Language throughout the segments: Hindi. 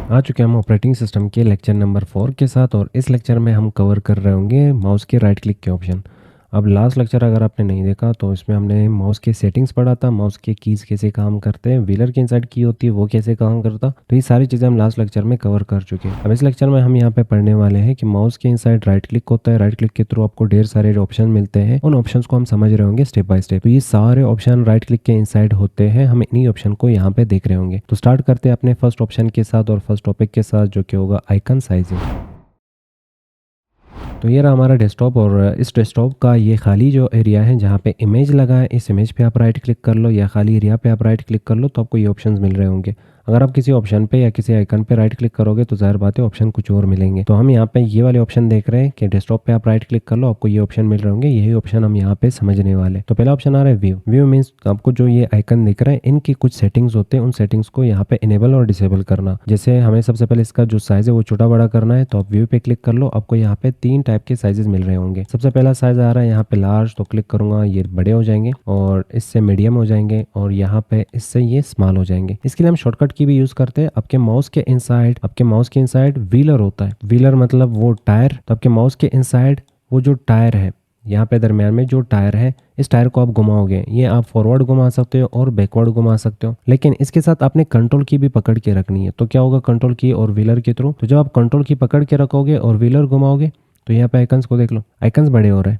आ चुके हैं हम ऑपरेटिंग सिस्टम के लेक्चर नंबर 4 के साथ और इस लेक्चर में हम कवर कर रहे होंगे माउस के राइट क्लिक के ऑप्शन। अब लास्ट लेक्चर अगर आपने नहीं देखा तो इसमें हमने माउस के सेटिंग्स पढ़ा था, माउस के कीज़ कैसे काम करते हैं, व्हीलर के इनसाइड की होती है वो कैसे काम करता, तो ये सारी चीज़ें हम लास्ट लेक्चर में कवर कर चुके हैं। अब इस लेक्चर में हम यहाँ पे पढ़ने वाले हैं कि माउस के इनसाइड राइट क्लिक होता है, राइट क्लिक के थ्रू आपको ढेर सारे ऑप्शन मिलते हैं, उन ऑप्शन को हम समझ रहे होंगे स्टेप बाय स्टेप। तो ये सारे ऑप्शन राइट क्लिक के इनसाइड होते हैं, हम इन्हीं ऑप्शन को यहाँ पे देख रहे होंगे। तो स्टार्ट करते हैं अपने फर्स्ट ऑप्शन के साथ और फर्स्ट टॉपिक के साथ, जो कि होगा आइकन साइजिंग। तो ये रहा हमारा डेस्कटॉप और इस डेस्कटॉप का ये खाली जो एरिया है जहाँ पे इमेज लगा है, इस इमेज पे आप राइट क्लिक कर लो या खाली एरिया पे आप राइट क्लिक कर लो तो आपको ये ऑप्शंस मिल रहे होंगे। अगर आप किसी ऑप्शन पे या किसी आइकन पे राइट क्लिक करोगे तो ज़ाहिर बात है ऑप्शन कुछ और मिलेंगे। तो हम यहाँ पे ये वाले ऑप्शन देख रहे हैं कि डेस्कटॉप पे आप राइट क्लिक कर लो, आपको ये ऑप्शन मिल रहे होंगे, यही ऑप्शन हम यहाँ पे समझने वाले। तो पहला ऑप्शन आ रहा है व्यू। व्यू मीन्स आपको जो ये आइकन दिख रहा है इनकी कुछ सेटिंग्स होते हैं, उन सेटिंग्स को यहाँ पे इनेबल और डिसेबल करना। जैसे हमें सबसे पहले इसका जो साइज है वो छोटा बड़ा करना है, तो आप व्यू पे क्लिक कर लो, आपको यहाँ पे 3 टाइप के साइजेस मिल रहे होंगे। सबसे पहला साइज आ रहा है यहाँ पे लार्ज, तो क्लिक करूंगा ये बड़े हो जाएंगे और इससे मीडियम हो जाएंगे और यहाँ पे इससे ये स्मॉल हो जाएंगे। इसके लिए हम शॉर्टकट की भी यूज करते हैं। आपके माउस के इनसाइड व्हीलर होता है, व्हीलर मतलब वो टायर। तो आपके माउस के इनसाइड वो जो टायर है, यहाँ पे दरमियान में जो टायर है, इस टायर को आप घुमाओगे, ये आप फॉरवर्ड घुमा सकते हो और बैकवर्ड घुमा सकते हो, लेकिन इसके साथ आपने कंट्रोल की भी पकड़ के रखनी है। तो क्या होगा कंट्रोल की और व्हीलर के थ्रू, तो जब आप कंट्रोल की पकड़ के रखोगे और व्हीलर घुमाओगे तो यहाँ पे आइकन्स को देख लो, आइकन्स बड़े हो रहे हैं।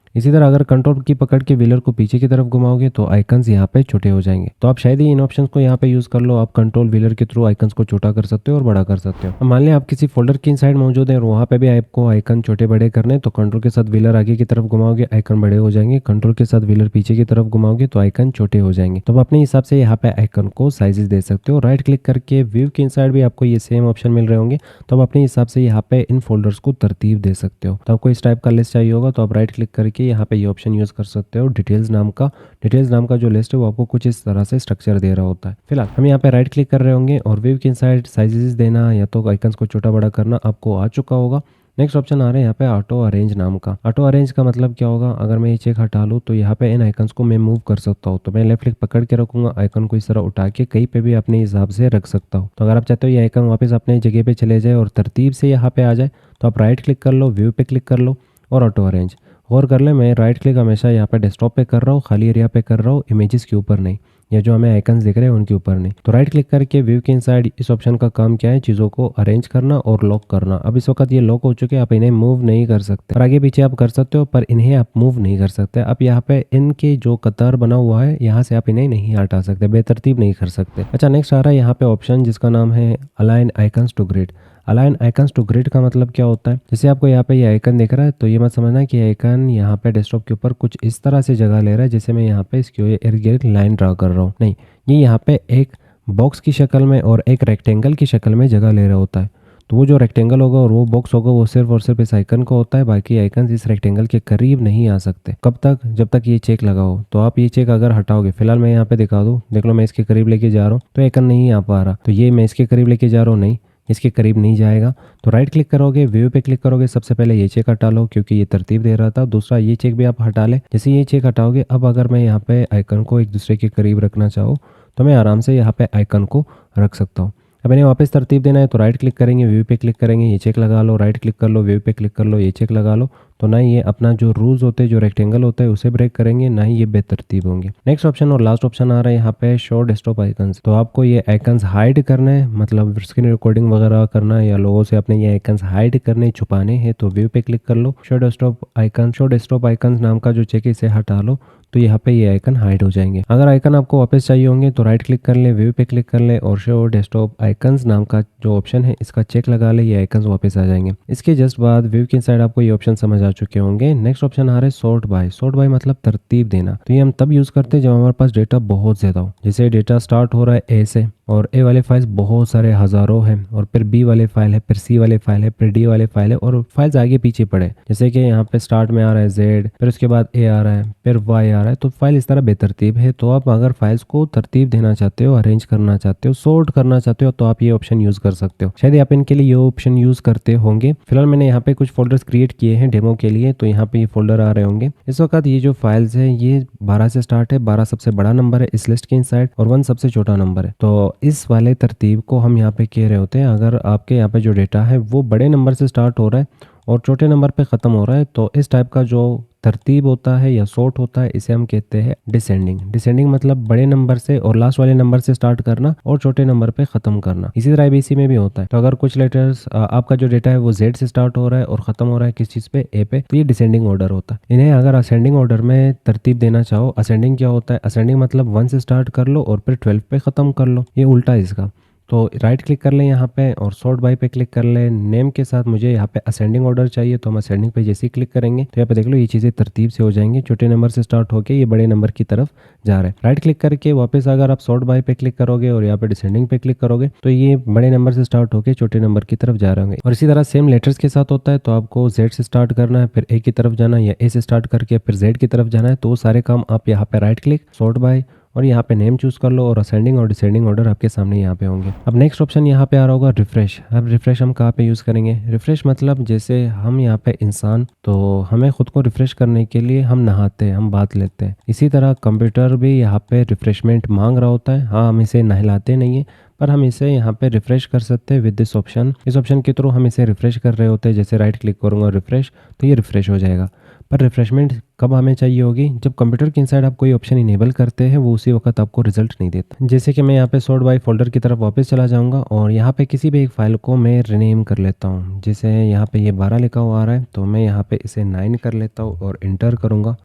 इसी तरह अगर कंट्रोल की पकड़ के व्हीलर को पीछे की तरफ घुमाओगे तो आइकन्स यहाँ पे छोटे हो जाएंगे। तो आप शायद ही इन ऑप्शंस को यहाँ पे यूज कर लो, आप कंट्रोल व्हीलर के थ्रू आइकन्स को छोटा कर सकते हो और बड़ा कर सकते हो। अब मान लिया आप किसी फोल्डर की इनसाइड मौजूद है और वहाँ पे भी आपको आइकन छोटे बड़े करने, तो कंट्रोल के साथ व्हीलर आगे की तरफ घुमाओगे आइकन बड़े हो जाएंगे, कंट्रोल के साथ व्हीलर पीछे की तरफ घुमाओगे तो आइकन छोटे हो जाएंगे। तो आप अपने हिसाब से यहाँ पे आइकन को साइजेस दे सकते हो। राइट क्लिक करके व्यू के इनसाइड भी आपको ये सेम ऑप्शन मिल रहे होंगे, तो आप अपने हिसाब से यहाँ पे इन फोल्डर्स को तरतीब दे सकते हो। तो आपको इस टाइप का लिस्ट चाहिए होगा तो आप राइट क्लिक करके यहाँ पे ये ऑप्शन यूज कर सकते हो। डिटेल्स नाम का जो लिस्ट है वो आपको कुछ इस तरह से स्ट्रक्चर दे रहा होता है। फिलहाल हम यहाँ पे राइट क्लिक कर रहे होंगे और व्यू के इनसाइड साइजेस देना या तो आइकन्स को छोटा बड़ा करना आपको आ चुका होगा। नेक्स्ट ऑप्शन आ रहा है यहाँ पे ऑटो अरेंज नाम का। ऑटो अरेंज का मतलब क्या होगा, अगर मैं ये चेक हटा लूँ तो यहाँ पे इन आइकन्स को मैं मूव कर सकता हूँ। तो मैं लेफ्ट क्लिक पकड़ के रखूंगा, आइकन को इस तरह उठा के कहीं पे भी अपने हिसाब से रख सकता हूँ। तो अगर आप चाहते हो ये आइकन वापस अपने जगह पे चले जाए और तरतीब से यहाँ पे आ जाए तो आप राइट क्लिक कर लो, व्यू पे क्लिक कर लो और ऑटो अरेंज। और कर ले, मैं राइट क्लिक हमेशा यहाँ पे डेस्कटॉप पे कर रहा हूँ, खाली एरिया पे कर रहा हूँ, इमेजेस के ऊपर नहीं, या जो हमें आइकन्स दिख रहे हैं उनके ऊपर नहीं। तो राइट क्लिक करके व्यू के इनसाइड इस ऑप्शन का काम क्या है, चीज़ों को अरेंज करना और लॉक करना। अब इस वक्त ये लॉक हो चुके हैं, आप इन्हें मूव नहीं कर सकते, और आगे पीछे आप कर सकते हो पर इन्हें आप मूव नहीं कर सकते। अब यहाँ पे इनके जो कतार बना हुआ है यहाँ से आप इन्हें नहीं हटा सकते, बेतरतीब नहीं कर सकते। अच्छा, नेक्स्ट आ रहा है यहाँ पे ऑप्शन जिसका नाम है align icons to grid. Align icons to grid का मतलब क्या होता है, जैसे आपको यहाँ पे ये आइकन दिख रहा है तो ये मत समझना कि आइकन यहाँ पे डेस्कटॉप के ऊपर कुछ इस तरह से जगह ले रहा है जैसे मैं यहाँ पे इसकी इर्द गिर्द लाइन ड्रा कर रहा हूँ, नहीं, ये यहाँ पे एक बॉक्स की शक्ल में और एक रेक्टेंगल की शक्ल में जगह ले रहा होता है। तो वो जो रेक्टेंगल होगा और वो बॉक्स होगा वो सिर्फ और सिर्फ इस आइकन को होता है, बाकी आइकन इस रेक्टेंगल के करीब नहीं आ सकते। कब तक, जब तक ये चेक लगा हो। तो आप ये चेक अगर हटाओगे, फिलहाल मैं यहाँ पे दिखा दूँ, देख लो मैं इसके करीब लेके जा रहा हूँ तो आइकन नहीं आ पा रहा, तो ये मैं इसके करीब लेके जा रहा हूँ, नहीं इसके करीब नहीं जाएगा। तो राइट क्लिक करोगे, व्यू पे क्लिक करोगे, सबसे पहले ये चेक हटा लो क्योंकि ये तरतीब दे रहा था, दूसरा ये चेक भी आप हटा ले। जैसे ये चेक हटाओगे, अब अगर मैं यहाँ पे आइकन को एक दूसरे के करीब रखना चाहूँ तो मैं आराम से यहाँ पे आइकन को रख सकता हूँ। अब इन्हें वापस तरतीब देना है तो राइट क्लिक करेंगे, व्यू पे क्लिक करेंगे, ये चेक लगा लो, राइट क्लिक कर लो, व्यू पे क्लिक कर लो, ये चेक लगा लो। तो ना ये अपना जो रूल्स होते हैं, जो रेक्टेंगल होता है उसे ब्रेक करेंगे, ना ही ये बेतरतीब होंगे। नेक्स्ट ऑप्शन और लास्ट ऑप्शन आ रहा है यहाँ पे शो डेस्कटॉप आइकन्स। तो आपको ये आइकन्स हाइड करना है, मतलब स्क्रीन रिकॉर्डिंग वगैरह करना है या लोगों से अपने ये आइकन्स हाइड करने, छुपाने हैं, तो व्यू पे क्लिक कर लो, शो डेस्कटॉप आइकन्स नाम का जो चेक है इसे हटा लो, तो यहाँ पे ये आइकन हाइड हो जाएंगे। अगर आइकन आपको वापस चाहिए होंगे तो राइट क्लिक कर ले, व्यू पे क्लिक कर ले और शो डेस्कटॉप आइकन्स नाम का जो ऑप्शन है इसका चेक लगा ले, ये आइकन्स वापस आ जाएंगे। इसके जस्ट बाद व्यू के साइड आपको ये ऑप्शन समझ आ चुके होंगे। नेक्स्ट ऑप्शन आ रहा है सॉर्ट बाय। सॉर्ट बाय मतलब तरतीब देना। तो ये हम तब यूज करते हैं जब हमारे पास डेटा बहुत ज्यादा हो, जैसे डेटा स्टार्ट हो रहा है ए से और ए वाले फाइल्स बहुत सारे हजारों हैं, और फिर बी वाले फाइल है, फिर सी वाले फाइल है, फिर डी वाले फाइल है, और फाइल्स आगे पीछे पड़े, जैसे कि यहाँ पे स्टार्ट में आ रहा है जेड, फिर उसके बाद ए आ रहा है, फिर वाई आ रहा है तो फाइल इस तरह बेतरतीब है। तो आप अगर फाइल्स को तरतीब देना चाहते हो, अरेंज करना चाहते हो, सॉर्ट करना चाहते हो तो आप ये ऑप्शन यूज़ कर सकते हो। शायद आप इनके लिए ये ऑप्शन यूज़ करते होंगे। फिलहाल मैंने यहाँ पे कुछ फोल्डर्स क्रिएट किए हैं डेमो के लिए, तो यहाँ पे ये फोल्डर आ रहे होंगे। इस वक्त ये जो फाइल्स है ये 12 से स्टार्ट है। 12 सबसे बड़ा नंबर है इस लिस्ट के इनसाइड और 1 सबसे छोटा नंबर है। तो इस वाले तरतीब को हम यहाँ पे कह रहे होते हैं। अगर आपके यहाँ पे जो डेटा है वो बड़े नंबर से स्टार्ट हो रहा है और छोटे नंबर पे ख़त्म हो रहा है तो इस टाइप का जो तरतीब होता है या सॉर्ट होता है इसे हम कहते हैं डिसेंडिंग। डिसेंडिंग मतलब बड़े नंबर से और लास्ट वाले नंबर से स्टार्ट करना और छोटे नंबर पे ख़त्म करना। इसी तरह एबीसी में भी होता है। तो अगर कुछ लेटर्स आपका जो डेटा है वो जेड से स्टार्ट हो रहा है और ख़त्म हो रहा है किस चीज़ पे, ए पे, तो ये डिसेंडिंग ऑर्डर होता है। इन्हें अगर असेंडिंग ऑर्डर में तरतीब देना चाहो, असेंडिंग क्या होता है, असेंडिंग मतलब 1 से स्टार्ट कर लो और फिर 12 पे ख़त्म कर लो, ये उल्टा है इसका। तो राइट क्लिक कर लें यहाँ पे और सॉर्ट बाय पे क्लिक कर लें। नेम के साथ मुझे यहाँ पे असेंडिंग ऑर्डर चाहिए तो हम असेंडिंग पे जैसे ही क्लिक करेंगे तो यहाँ पे देख लो ये चीज़ें तरतीब से हो जाएंगी। छोटे नंबर से स्टार्ट होकर ये बड़े नंबर की तरफ जा रहे हैं। राइट क्लिक करके वापस अगर आप सॉर्ट बाय पे क्लिक करोगे और यहाँ पे डिसेंडिंग पे क्लिक करोगे तो ये बड़े नंबर से स्टार्ट होकर छोटे नंबर की तरफ जा रहे होंगे। और इसी तरह सेम लेटर्स के साथ होता है। तो आपको जेड से स्टार्ट करना है, फिर ए की तरफ जाना है, या ए से स्टार्ट करके फिर जेड की तरफ जाना है, तो वो सारे काम आप यहाँ पे राइट क्लिक, सॉर्ट बाय और यहाँ पे नेम चूज़ कर लो और असेंडिंग और डिसेंडिंग ऑर्डर आपके सामने यहाँ पे होंगे। अब नेक्स्ट ऑप्शन यहाँ पे आ रहा होगा रिफ्रेश। अब रिफ्रेश हम कहाँ पे यूज़ करेंगे? रिफ्रेश मतलब जैसे हम यहाँ पे इंसान, तो हमें खुद को रिफ्रेश करने के लिए हम नहाते हैं, हम बात लेते हैं। इसी तरह कंप्यूटर भी यहाँ पे रिफ्रेशमेंट मांग रहा होता है। हाँ, हम इसे नहलाते नहीं है पर हम इसे यहाँ पे रिफ्रेश कर सकते हैं विद दिस ऑप्शन। इस ऑप्शन के थ्रू हम इसे रिफ्रेश कर रहे होते हैं। जैसे राइट क्लिक करूँगा रिफ्रेश तो ये रिफ्रेश हो जाएगा। पर रिफ्रेशमेंट कब हमें चाहिए होगी? जब कंप्यूटर के इनसाइड आप कोई ऑप्शन इनेबल करते हैं वो उसी वक्त आपको रिजल्ट नहीं देता। जैसे कि मैं यहाँ पे सॉर्ट बाय फोल्डर की तरफ वापस चला जाऊँगा और यहाँ पे किसी भी एक फाइल को मैं रीनेम कर लेता हूँ। जैसे यहाँ पे ये 12 लिखा हुआ आ रहा है तो मैं यहाँ पे इसे 9 कर लेता हूँ और इंटर करूँगा।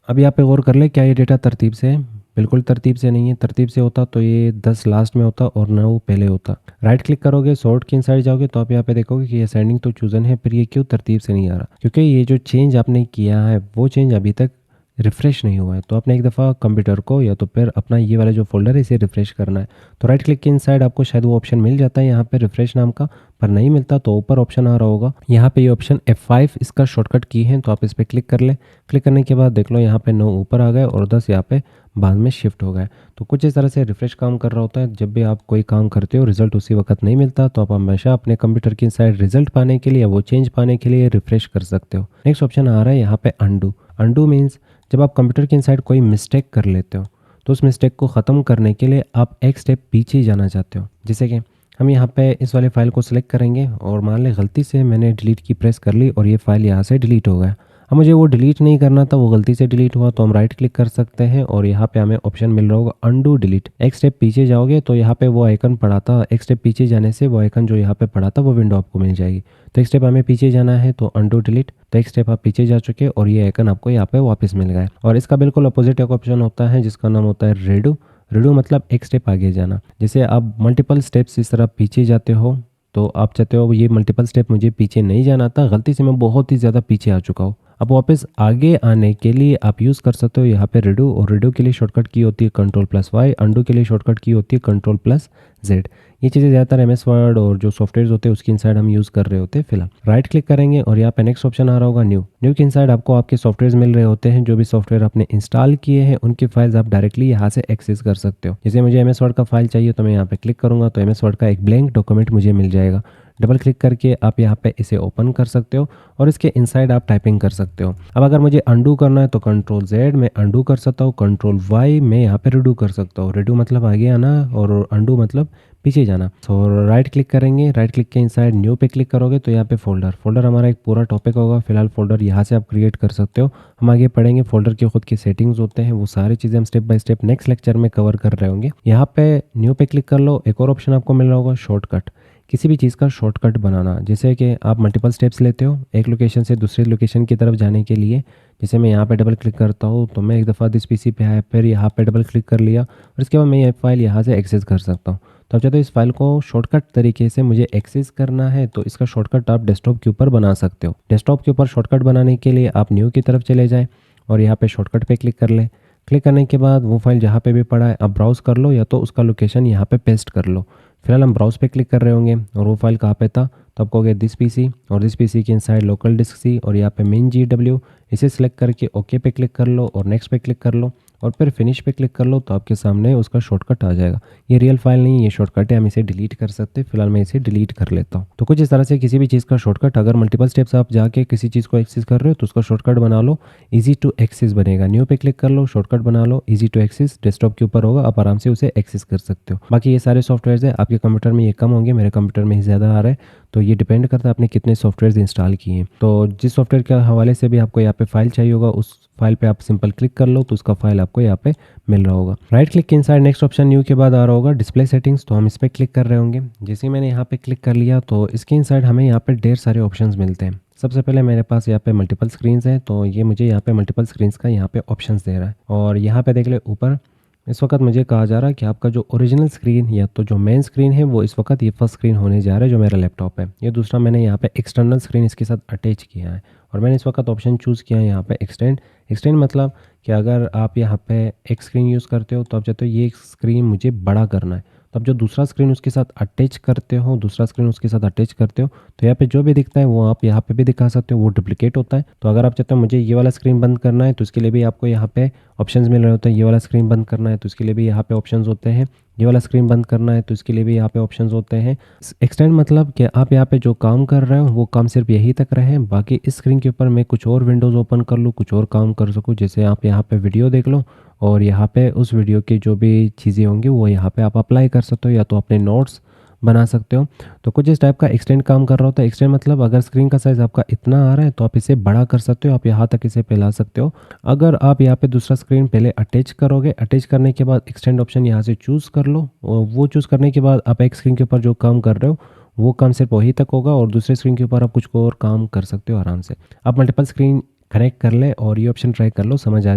अब यहाँ पे गौर कर ले, क्या ये डेटा तरतीब से है? बिल्कुल तरतीब से नहीं है। तरतीब से होता तो ये 10 लास्ट में होता और 9 पहले होता। राइट क्लिक करोगे, सॉर्ट के इनसाइड जाओगे तो आप यहाँ पे देखोगे कि ये असेंडिंग तो चूजन है, फिर ये क्यों तरतीब से नहीं आ रहा? क्योंकि ये जो चेंज आपने किया है वो चेंज अभी तक रिफ्रेश नहीं हुआ है। तो आपने एक दफ़ा कंप्यूटर को या तो फिर अपना ये वाला जो फोल्डर है इसे रिफ्रेश करना है। तो राइट क्लिक के इनसाइड आपको शायद वो ऑप्शन मिल जाता है यहाँ पे रिफ्रेश नाम का, पर नहीं मिलता तो ऊपर ऑप्शन आ रहा होगा यहाँ पे ये ऑप्शन F5 इसका शॉर्टकट की है। तो आप इस पर क्लिक कर ले। क्लिक करने के बाद देख लो यहाँ पे 9 ऊपर आ गए और 10 यहाँ पे बाद में शिफ्ट हो गए। तो कुछ इस तरह से रिफ्रेश काम कर रहा होता है। जब भी आप कोई काम करते हो रिजल्ट उसी वक्त नहीं मिलता तो आप हमेशा अपने कंप्यूटर की साइड रिजल्ट पाने के लिए या वो चेंज पाने के लिए रिफ्रेश कर सकते हो। नेक्स्ट ऑप्शन आ रहा है यहाँ पे अंडू। अंडू मीन्स जब आप कंप्यूटर के इनसाइड कोई मिस्टेक कर लेते हो तो उस मिस्टेक को ख़त्म करने के लिए आप एक स्टेप पीछे जाना चाहते हो। जैसे कि हम यहाँ पे इस वाले फाइल को सिलेक्ट करेंगे और मान लें गलती से मैंने डिलीट की प्रेस कर ली और ये फाइल यहाँ से डिलीट हो गया। अब मुझे वो डिलीट नहीं करना था, वो गलती से डिलीट हुआ, तो हम राइट क्लिक कर सकते हैं और यहाँ पे हमें ऑप्शन मिल रहा होगा अंडू डिलीट। एक स्टेप पीछे जाओगे तो यहाँ पे वो आइकन पड़ा था, एक स्टेप पीछे जाने से वो आइकन जो यहाँ पे पड़ा था वो विंडो आपको मिल जाएगी। तो एक स्टेप हमें पीछे जाना है तो अंडू डिलीट, तो एक स्टेप आप पीछे जा चुके और ये आइकन आपको यहाँ पे वापस मिल गया। और इसका बिल्कुल अपोजिट एक ऑप्शन होता है जिसका नाम होता है रेडू। रेडू मतलब एक स्टेप आगे जाना। जैसे आप मल्टीपल स्टेप्स इस तरह पीछे जाते हो तो आप चाहते हो ये मल्टीपल स्टेप मुझे पीछे नहीं जाना था, गलती से मैं बहुत ही ज़्यादा पीछे आ चुका हूँ। अब वापस आगे आने के लिए आप यूज़ कर सकते हो यहाँ पे रेडू, और रेडू के लिए शॉर्टकट की होती है Ctrl+Y, अंडू के लिए शॉर्टकट की होती है Ctrl+Z। ये चीज़ें ज़्यादातर MS वर्ड और जो सॉफ्टवेयर होते हैं उसके इनसाइड हम यूज़ कर रहे होते हैं फिलहाल। राइट क्लिक करेंगे और यहाँ पे नेक्स्ट ऑप्शन आ रहा होगा न्यू। न्यू के इनसाइड आपको आपके सॉफ्टवेयर मिल रहे होते हैं, जो भी सॉफ्टवेयर आपने इंस्टॉल किए हैं उनकी फाइल्स आप डायरेक्टली यहाँ से एक्सेस कर सकते हो। जैसे मुझे MS वर्ड का फाइल चाहिए तो मैं यहाँ पे क्लिक करूँगा तो MS वर्ड का एक ब्लैंक डॉक्यूमेंट मुझे मिल जाएगा। डबल क्लिक करके आप यहाँ पे इसे ओपन कर सकते हो और इसके इनसाइड आप टाइपिंग कर सकते हो। अब अगर मुझे अंडू करना है तो Ctrl+Z में अंडू कर सकता हूँ, Ctrl+Y में यहाँ पे रिडू कर सकता हूँ। रिडू मतलब आगे आना और अंडू मतलब पीछे जाना। तो राइट क्लिक करेंगे, राइट क्लिक के इनसाइड न्यू पे क्लिक करोगे तो यहाँ पे फोल्डर हमारा एक पूरा टॉपिक होगा। फिलहाल फोल्डर यहाँ से आप क्रिएट कर सकते हो। हम आगे पढ़ेंगे फोल्डर के खुद की सेटिंग्स होते हैं, वो सारी चीज़ें हम step by step next lecture में कवर कर रहे होंगे। यहाँ पे न्यू पे क्लिक कर लो। एक और ऑप्शन आपको मिल रहा होगा शॉर्टकट। किसी भी चीज़ का शॉर्टकट बनाना, जैसे कि आप मल्टीपल स्टेप्स लेते हो एक लोकेशन से दूसरी लोकेशन की तरफ जाने के लिए। जैसे मैं यहाँ पे डबल क्लिक करता हूँ तो मैं एक दफ़ा दिस पीसी पे आया, फिर यहाँ पे डबल क्लिक कर लिया और इसके बाद मैं ये फाइल यहाँ से एक्सेस कर सकता हूँ। तो आप चाहते हो इस फाइल को शॉर्टकट तरीके से मुझे एक्सेस करना है तो इसका शॉर्टकट आप डेस्कटॉप के ऊपर बना सकते हो। डेस्कटॉप के ऊपर शॉर्टकट बनाने के लिए आप न्यू की तरफ चले जाएँ और यहाँ पे शॉर्टकट पे क्लिक कर लें। क्लिक करने के बाद वो फाइल जहाँ पे भी पड़ा है आप ब्राउज़ कर लो या तो उसका लोकेशन यहाँ पे पेस्ट कर लो। फिलहाल हम ब्राउज़ पे क्लिक कर रहे होंगे और वो फाइल कहाँ पे था तो आप कहोगे दिस पीसी और दिस पीसी के इनसाइड लोकल डिस्क सी और यहाँ पे मेन GW, इसे सिलेक्ट करके ओके पे क्लिक कर लो और नेक्स्ट पे क्लिक कर लो। और फिर फिनिश पे क्लिक कर लो तो आपके सामने उसका शॉर्टकट आ जाएगा। ये रियल फाइल नहीं, ये शॉर्टकट है, हम इसे डिलीट कर सकते हैं। फिलहाल मैं इसे डिलीट कर लेता हूँ। तो कुछ इस तरह से किसी भी चीज़ का शॉर्टकट, अगर मल्टीपल स्टेप्स आप जाके किसी चीज़ को एक्सेस कर रहे हो तो उसका शॉर्टकट बना लो, ईजी टू एक्सेस बनेगा। न्यू पे क्लिक कर लो, शॉर्टकट बना लो, ईजी टू एक्सेस डेस्कटॉप के ऊपर होगा, आप आराम से उसे एक्सेस कर सकते हो। बाकी ये सारे सॉफ्टवेयर है आपके कंप्यूटर में ये कम होंगे, मेरे कंप्यूटर में ही ज़्यादा आ रहा है, तो ये डिपेंड करता है आपने कितने सॉफ्टवेयर इंस्टॉल किए हैं। तो जिस सॉफ्टवेयर के हवाले से भी आपको यहाँ पे फाइल चाहिए होगा, उस फाइल पे आप सिंपल क्लिक कर लो तो उसका फाइल आपको यहाँ पे मिल रहा होगा। राइट क्लिक के इनसाइड नेक्स्ट ऑप्शन न्यू के बाद आ रहा होगा डिस्प्ले सेटिंग्स, तो हम इस पर क्लिक कर रहे होंगे। जैसे ही मैंने यहाँ पे क्लिक कर लिया तो इसके इनसाइड हमें यहाँ पे ढेर सारे ऑप्शंस मिलते हैं। सबसे पहले मेरे पास यहाँ पे मल्टीपल स्क्रीन्स हैं, तो ये मुझे यहाँ पे मल्टीपल स्क्रीन्स का यहाँ पे ऑप्शंस दे रहा है। और यहाँ पे देख ले ऊपर इस वक्त मुझे कहा जा रहा है कि आपका जो ओरिजिनल स्क्रीन या तो जो मेन स्क्रीन है वो इस वक्त ये फर्स्ट स्क्रीन होने जा रहा है जो मेरा लैपटॉप है। ये दूसरा मैंने यहाँ पे एक्सटर्नल स्क्रीन इसके साथ अटैच किया है और मैंने इस वक्त ऑप्शन चूज़ किया है यहाँ पे एक्सटेंड। एक्सटेंड मतलब कि अगर आप यहाँ पे एक स्क्रीन यूज़ करते हो तो आप चाहते हो ये स्क्रीन मुझे बड़ा करना है, तो आप जो दूसरा स्क्रीन उसके साथ अटैच करते हो, दूसरा स्क्रीन उसके साथ अटैच करते हो तो यहाँ पे जो भी दिखता है वो आप यहाँ पे भी दिखा सकते हो, वो डुप्लीकेट होता है। तो अगर आप चाहते हो मुझे ये वाला स्क्रीन बंद करना है तो इसके लिए भी आपको यहाँ पे ऑप्शंस मिल रहे होते हैं। ये वाला स्क्रीन बंद करना है तो इसके लिए भी यहाँ पे ऑप्शंस होते हैं। ये वाला स्क्रीन बंद करना है तो इसके लिए भी यहाँ पे ऑप्शंस होते हैं। एक्सटेंड मतलब कि आप यहाँ पे जो काम कर रहे हो वो काम सिर्फ यही तक रहे, बाकी इस स्क्रीन के ऊपर मैं कुछ और विंडोज़ ओपन कर लूँ, कुछ और काम कर सकूँ। जैसे आप यहाँ पे वीडियो देख लो और यहाँ पे उस वीडियो की जो भी चीज़ें होंगी वो यहाँ पे आप अप्लाई कर सकते हो या तो अपने नोट्स बना सकते हो। तो कुछ इस टाइप का एक्सटेंड काम कर रहा होता है। एक्सटेंड मतलब अगर स्क्रीन का साइज़ आपका इतना आ रहा है तो आप इसे बड़ा कर सकते हो, आप यहाँ तक इसे फैला सकते हो। अगर आप यहाँ पे दूसरा स्क्रीन पहले अटैच करोगे, अटैच करने के बाद एक्सटेंड ऑप्शन यहाँ से चूज़ कर लो और वो चूज़ करने के बाद आप एक स्क्रीन के ऊपर जो काम कर रहे हो वो काम सिर्फ वही तक होगा और दूसरे स्क्रीन के ऊपर आप कुछ और काम कर सकते हो आराम से। आप मल्टीपल स्क्रीन कनेक्ट कर ले और ये ऑप्शन ट्राई कर लो, समझ आ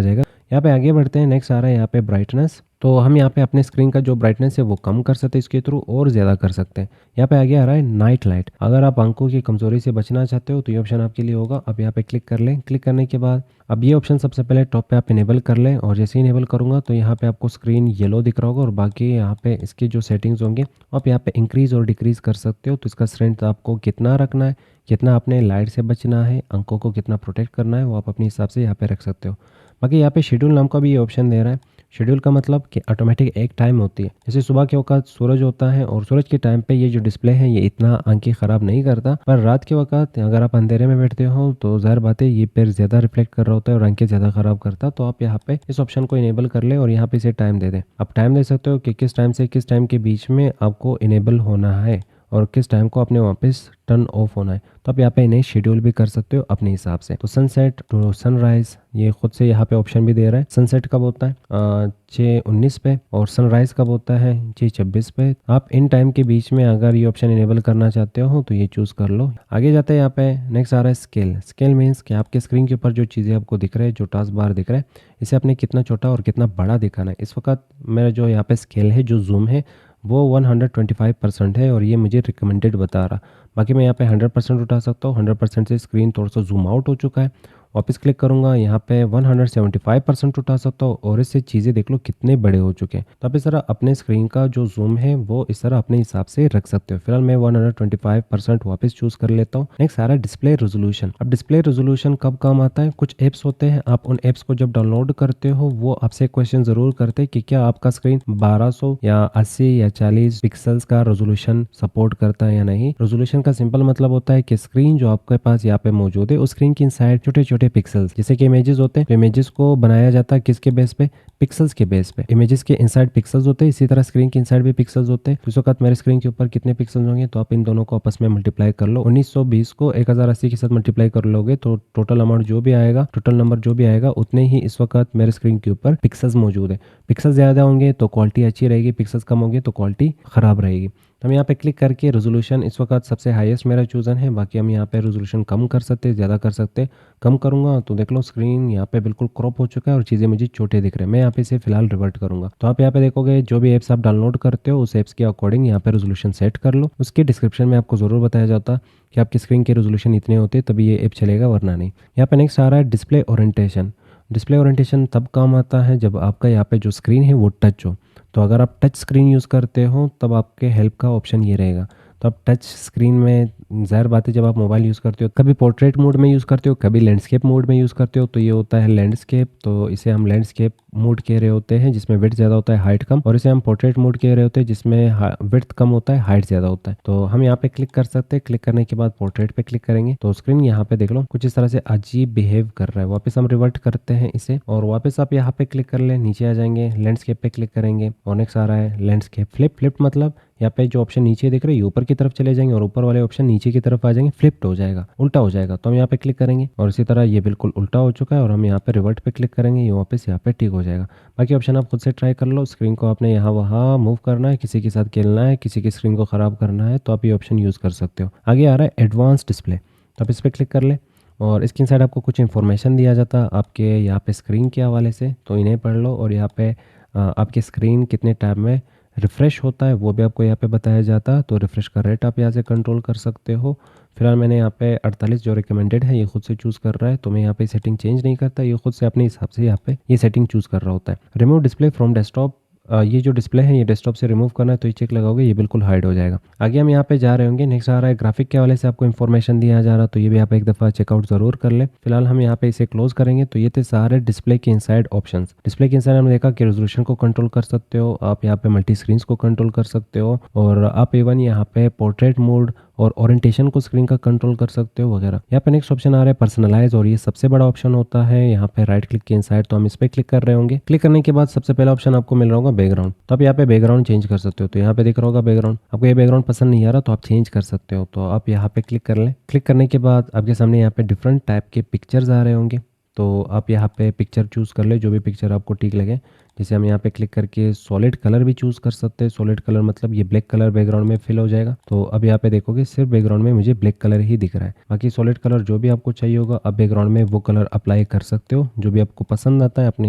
जाएगा। यहाँ पे आगे बढ़ते हैं। नेक्स्ट आ रहा है यहाँ पे ब्राइटनेस, तो हम यहाँ पे अपने स्क्रीन का जो ब्राइटनेस है वो कम कर सकते हैं इसके थ्रू और ज़्यादा कर सकते हैं। यहाँ पे आगे आ रहा है नाइट लाइट। अगर आप आंखों की कमज़ोरी से बचना चाहते हो तो ये ऑप्शन आपके लिए होगा। अब यहाँ पे क्लिक कर लें। क्लिक करने के बाद अब ये ऑप्शन सबसे पहले टॉप पे आप इनेबल कर लें और जैसे ही इनेबल करूँगा तो यहाँ पे आपको स्क्रीन येलो दिख रहा होगा और बाकी यहाँ पे इसकी जो सेटिंग्स होंगे आप यहाँ पे इंक्रीज़ और डिक्रीज़ कर सकते हो। तो इसका स्ट्रेंथ आपको कितना रखना है, कितना आपने लाइट से बचना है, आंखों को कितना प्रोटेक्ट करना है, वो आप अपने हिसाब से यहाँ पे रख सकते हो। बाकी यहाँ पे शेड्यूल नाम का भी ये ऑप्शन दे रहा है। शेड्यूल का मतलब कि ऑटोमेटिक एक टाइम होती है, जैसे सुबह के वक्त सूरज होता है और सूरज के टाइम पे ये जो डिस्प्ले है ये इतना आंखें ख़राब नहीं करता, पर रात के वक्त अगर आप अंधेरे में बैठते हो तो ज़ाहिर बात है ये पेड़ ज़्यादा रिफ्लेक्ट कर रहा होता है और आंखें ज़्यादा ख़राब करता। तो आप यहाँ पे इस ऑप्शन को इनेबल कर ले और यहाँ पे इसे टाइम दे दें। आप टाइम दे सकते हो कि किस टाइम से किस टाइम के बीच में आपको इनेबल होना है और किस टाइम को आपने वापस टर्न ऑफ होना है। तो आप यहाँ पे इन्हें शेड्यूल भी कर सकते हो अपने हिसाब से। तो सनसेट टू सनराइज़ ये खुद से यहाँ पे ऑप्शन भी दे रहा है। सनसेट कब होता है 6:19 पे और सनराइज़ कब होता है 6:26 पे। आप इन टाइम के बीच में अगर ये ऑप्शन इनेबल करना चाहते हो तो ये चूज़ कर लो। आगे जाते हैं यहाँ पे नेक्स्ट आ रहा है स्केल। स्केल मीन्स कि आपके स्क्रीन के ऊपर जो चीज़ें आपको दिख रहे हैं, जो टास्क बार दिख रहा है, इसे आपने कितना छोटा और कितना बड़ा दिखाना है। इस वक्त मेरा जो यहाँ पे स्केल है, जो जूम है वो 125% है और ये मुझे रिकमेंडेड बता रहा। बाकी मैं यहाँ पे 100% उठा सकता हूँ। 100% से स्क्रीन थोड़ा सा जूम आउट हो चुका है। वापस क्लिक करूँगा, यहाँ पे 175% उठा सकता हूँ और इससे चीज़ें देख लो कितने बड़े हो चुके हैं। तो आप इस तरह अपने स्क्रीन का जो जूम है वो इस तरह अपने हिसाब से रख सकते हो। फिलहाल मैं 125% वापस चूज़ कर लेता हूँ। नेक्स्ट आ रहा है डिस्प्ले रेजोल्यूशन। अब डिस्प्ले रेजोल्यूशन कब काम आता है, कुछ ऐप्स होते हैं, आप उन ऐप्स को जब डाउनलोड करते हो वो आपसे क्वेश्चन ज़रूर करते हैं कि क्या आपका स्क्रीन 1200 या 80 या 40 पिक्सल्स का रेजोल्यूशन सपोर्ट करता है या नहीं। रेजोल्यूशन का सिंपल मतलब होता है कि स्क्रीन जो आपके पास यहाँ पे मौजूद है उस स्क्रीन की इनसाइड छोटे छोटे पिक्सल्स, जैसे कि इमेजेस होते हैं, तो इमेजेस को बनाया जाता है किसके बेस पे, पिक्सल्स के बेस पे। इमेजेस के इनसाइड पिक्सल्स होते हैं, इसी तरह स्क्रीन के इनसाइड भी पिक्सल्स होते हैं। इस वक्त मेरे स्क्रीन के ऊपर कितने पिक्सल्स होंगे तो आप इन दोनों को आपस में मल्टीप्लाई कर लो। 1920 को 1080 के साथ मल्टीप्लाई कर लोगे तो टोटल अमाउंट जो भी आएगा, टोटल नंबर जो भी आएगा उतने ही इस वक्त मेरे स्क्रीन के ऊपर पिक्सल्स मौजूद है। पिक्सल ज़्यादा होंगे तो क्वालिटी अच्छी रहेगी, पिक्सल्स कम होंगे तो क्वालिटी ख़राब रहेगी। तो हम यहाँ पे क्लिक करके रेजोल्यूशन इस वक्त सबसे हाईएस्ट मेरा चूज़न है। बाकी हम यहाँ पे रेजोल्यूशन कम कर सकते हैं, ज़्यादा कर सकते हैं। कम करूँगा तो देख लो स्क्रीन यहाँ पे बिल्कुल क्रॉप हो चुका है और चीज़ें मुझे छोटे दिख रहे हैं। मैं यहाँ पे इसे फिलहाल रिवर्ट करूँगा। तो आप यहाँ पे देखोगे जो भी ऐप्स आप डाउनलोड करते हो उस ऐप्स के अकॉर्डिंग यहाँ पे रेजोल्यूशन सेट कर लो। उसके डिस्क्रिप्शन में आपको ज़रूर बताया जाता कि आपकी स्क्रीन के रेजोल्यूशन इतने होते तभी ये ऐप चलेगा, वरना नहीं। यहाँ पे नेक्स्ट आ रहा है डिस्प्ले ओरिएंटेशन। डिस्प्ले ओरिएंटेशन तब काम आता है जब आपका यहाँ पे जो स्क्रीन है वो टच हो। तो अगर आप टच स्क्रीन यूज़ करते हो तब आपके हेल्प का ऑप्शन ये रहेगा। तो आप टच स्क्रीन में ज़ाहिर बात है जब आप मोबाइल यूज़ करते हो कभी पोर्ट्रेट मोड में यूज़ करते हो, कभी लैंडस्केप मोड में यूज़ करते हो, तो ये होता है लैंडस्केप, तो इसे हम लैंडस्केप मोड कह रहे होते हैं जिसमें विड्थ ज़्यादा होता है हाइट कम, और इसे हम पोर्ट्रेट मोड कह रहे होते हैं जिसमें विड्थ कम होता है हाइट ज़्यादा होता है। तो हम यहाँ पे क्लिक कर सकते हैं, क्लिक करने के बाद पोर्ट्रेट पे क्लिक करेंगे तो स्क्रीन यहाँ पे देख लो कुछ इस तरह से अजीब बिहेव कर रहा है। वापस हम रिवर्ट करते हैं इसे और वापस आप यहाँ पे क्लिक कर ले, नीचे आ जाएंगे, लैंडस्केप पे क्लिक करेंगे और नेक्स्ट आ रहा है लैंडस्केप फ्लिप मतलब यहाँ पे जो ऑप्शन नीचे दिख रहे हैं ये ऊपर की तरफ चले जाएंगे और ऊपर वाले ऑप्शन नीचे की तरफ आ जाएंगे, फ्लिप्ड हो जाएगा, उल्टा हो जाएगा। तो हम यहाँ पे क्लिक करेंगे और इसी तरह ये बिल्कुल उल्टा हो चुका है और हम यहाँ पे रिवर्ट पे क्लिक करेंगे, ये वापस यहाँ पे ठीक हो जाएगा। बाकी ऑप्शन आप खुद से ट्राई कर लो। स्क्रीन को आपने यहाँ वहाँ मूव करना है, किसी के साथ खेलना है, किसी की स्क्रीन को ख़राब करना है तो आप ये ऑप्शन यूज़ कर सकते हो। आगे आ रहा है एडवांस डिस्प्ले, तो आप इस पर क्लिक कर ले और इसके साइड आपको कुछ इन्फॉर्मेशन दिया जाता है आपके यहाँ पे स्क्रीन के हवाले से, तो इन्हें पढ़ लो। और यहाँ पे आपकी स्क्रीन कितने टाइम में रिफ़्रेश होता है वो भी आपको यहाँ पे बताया जाता है, तो रिफ़्रेश का रेट आप यहाँ से कंट्रोल कर सकते हो। फिलहाल मैंने यहाँ पे 48 जो रिकमेंडेड है ये खुद से चूज़ कर रहा है, तो मैं यहाँ पे सेटिंग चेंज नहीं करता, ये खुद से अपने हिसाब से यहाँ पे ये सेटिंग चूज़ कर रहा होता है। रिमूव डिस्प्ले फ्रॉम डेस्कटॉप, ये जो डिस्प्ले है ये डेस्कटॉप से रिमूव करना है तो ये चेक लगाओगे ये बिल्कुल हाइड हो जाएगा। आगे हम यहाँ पे जा रहे होंगे, नेक्स्ट आ रहा है ग्राफिक के हवाले से आपको इन्फॉर्मेशन दिया जा रहा, तो ये भी आप एक दफ़ा चेकआउट ज़रूर कर ले। फिलहाल हम यहाँ पे इसे क्लोज करेंगे। तो ये थे सारे डिस्प्ले के इनसाइड ऑप्शंस। डिस्प्ले के इनसाइड हमने देखा कि रेजोल्यूशन को कंट्रोल कर सकते हो आप, यहाँ पे मल्टी स्क्रीन को कंट्रोल कर सकते हो और आप इवन यहाँ पे पोर्ट्रेट मोड और ओरिएंटेशन को स्क्रीन का कंट्रोल कर सकते हो वगैरह। यहाँ पे नेक्स्ट ऑप्शन आ रहा है पर्सनलाइज, और ये सबसे बड़ा ऑप्शन होता है यहाँ पे राइट क्लिक के इनसाइड, तो हम इस पे क्लिक कर रहे होंगे। क्लिक करने के बाद सबसे पहला ऑप्शन आपको मिल रहा होगा बैकग्राउंड, तो आप यहाँ पे बैकग्राउंड चेंज कर सकते हो। तो यहाँ पे दिख रहा होगा बैकग्राउंड, आपको ये बैकग्राउंड पसंद नहीं आ रहा तो आप चेंज कर सकते हो, तो आप यहाँ पे क्लिक कर लें। क्लिक करने के बाद आपके सामने यहाँ पे डिफरेंट टाइप के पिक्चर्स आ रहे होंगे, तो आप यहाँ पे पिक्चर चूज़ कर ले जो भी पिक्चर आपको ठीक लगे। जैसे हम यहाँ पे क्लिक करके सॉलिड कलर भी चूज़ कर सकते हैं। सॉलिड कलर मतलब ये ब्लैक कलर बैकग्राउंड में फिल हो जाएगा, तो अब यहाँ पे देखोगे सिर्फ बैकग्राउंड में मुझे ब्लैक कलर ही दिख रहा है। बाकी सॉलिड कलर जो भी आपको चाहिए होगा अब बैकग्राउंड में वो कलर अप्लाई कर सकते हो, जो भी आपको पसंद आता है अपने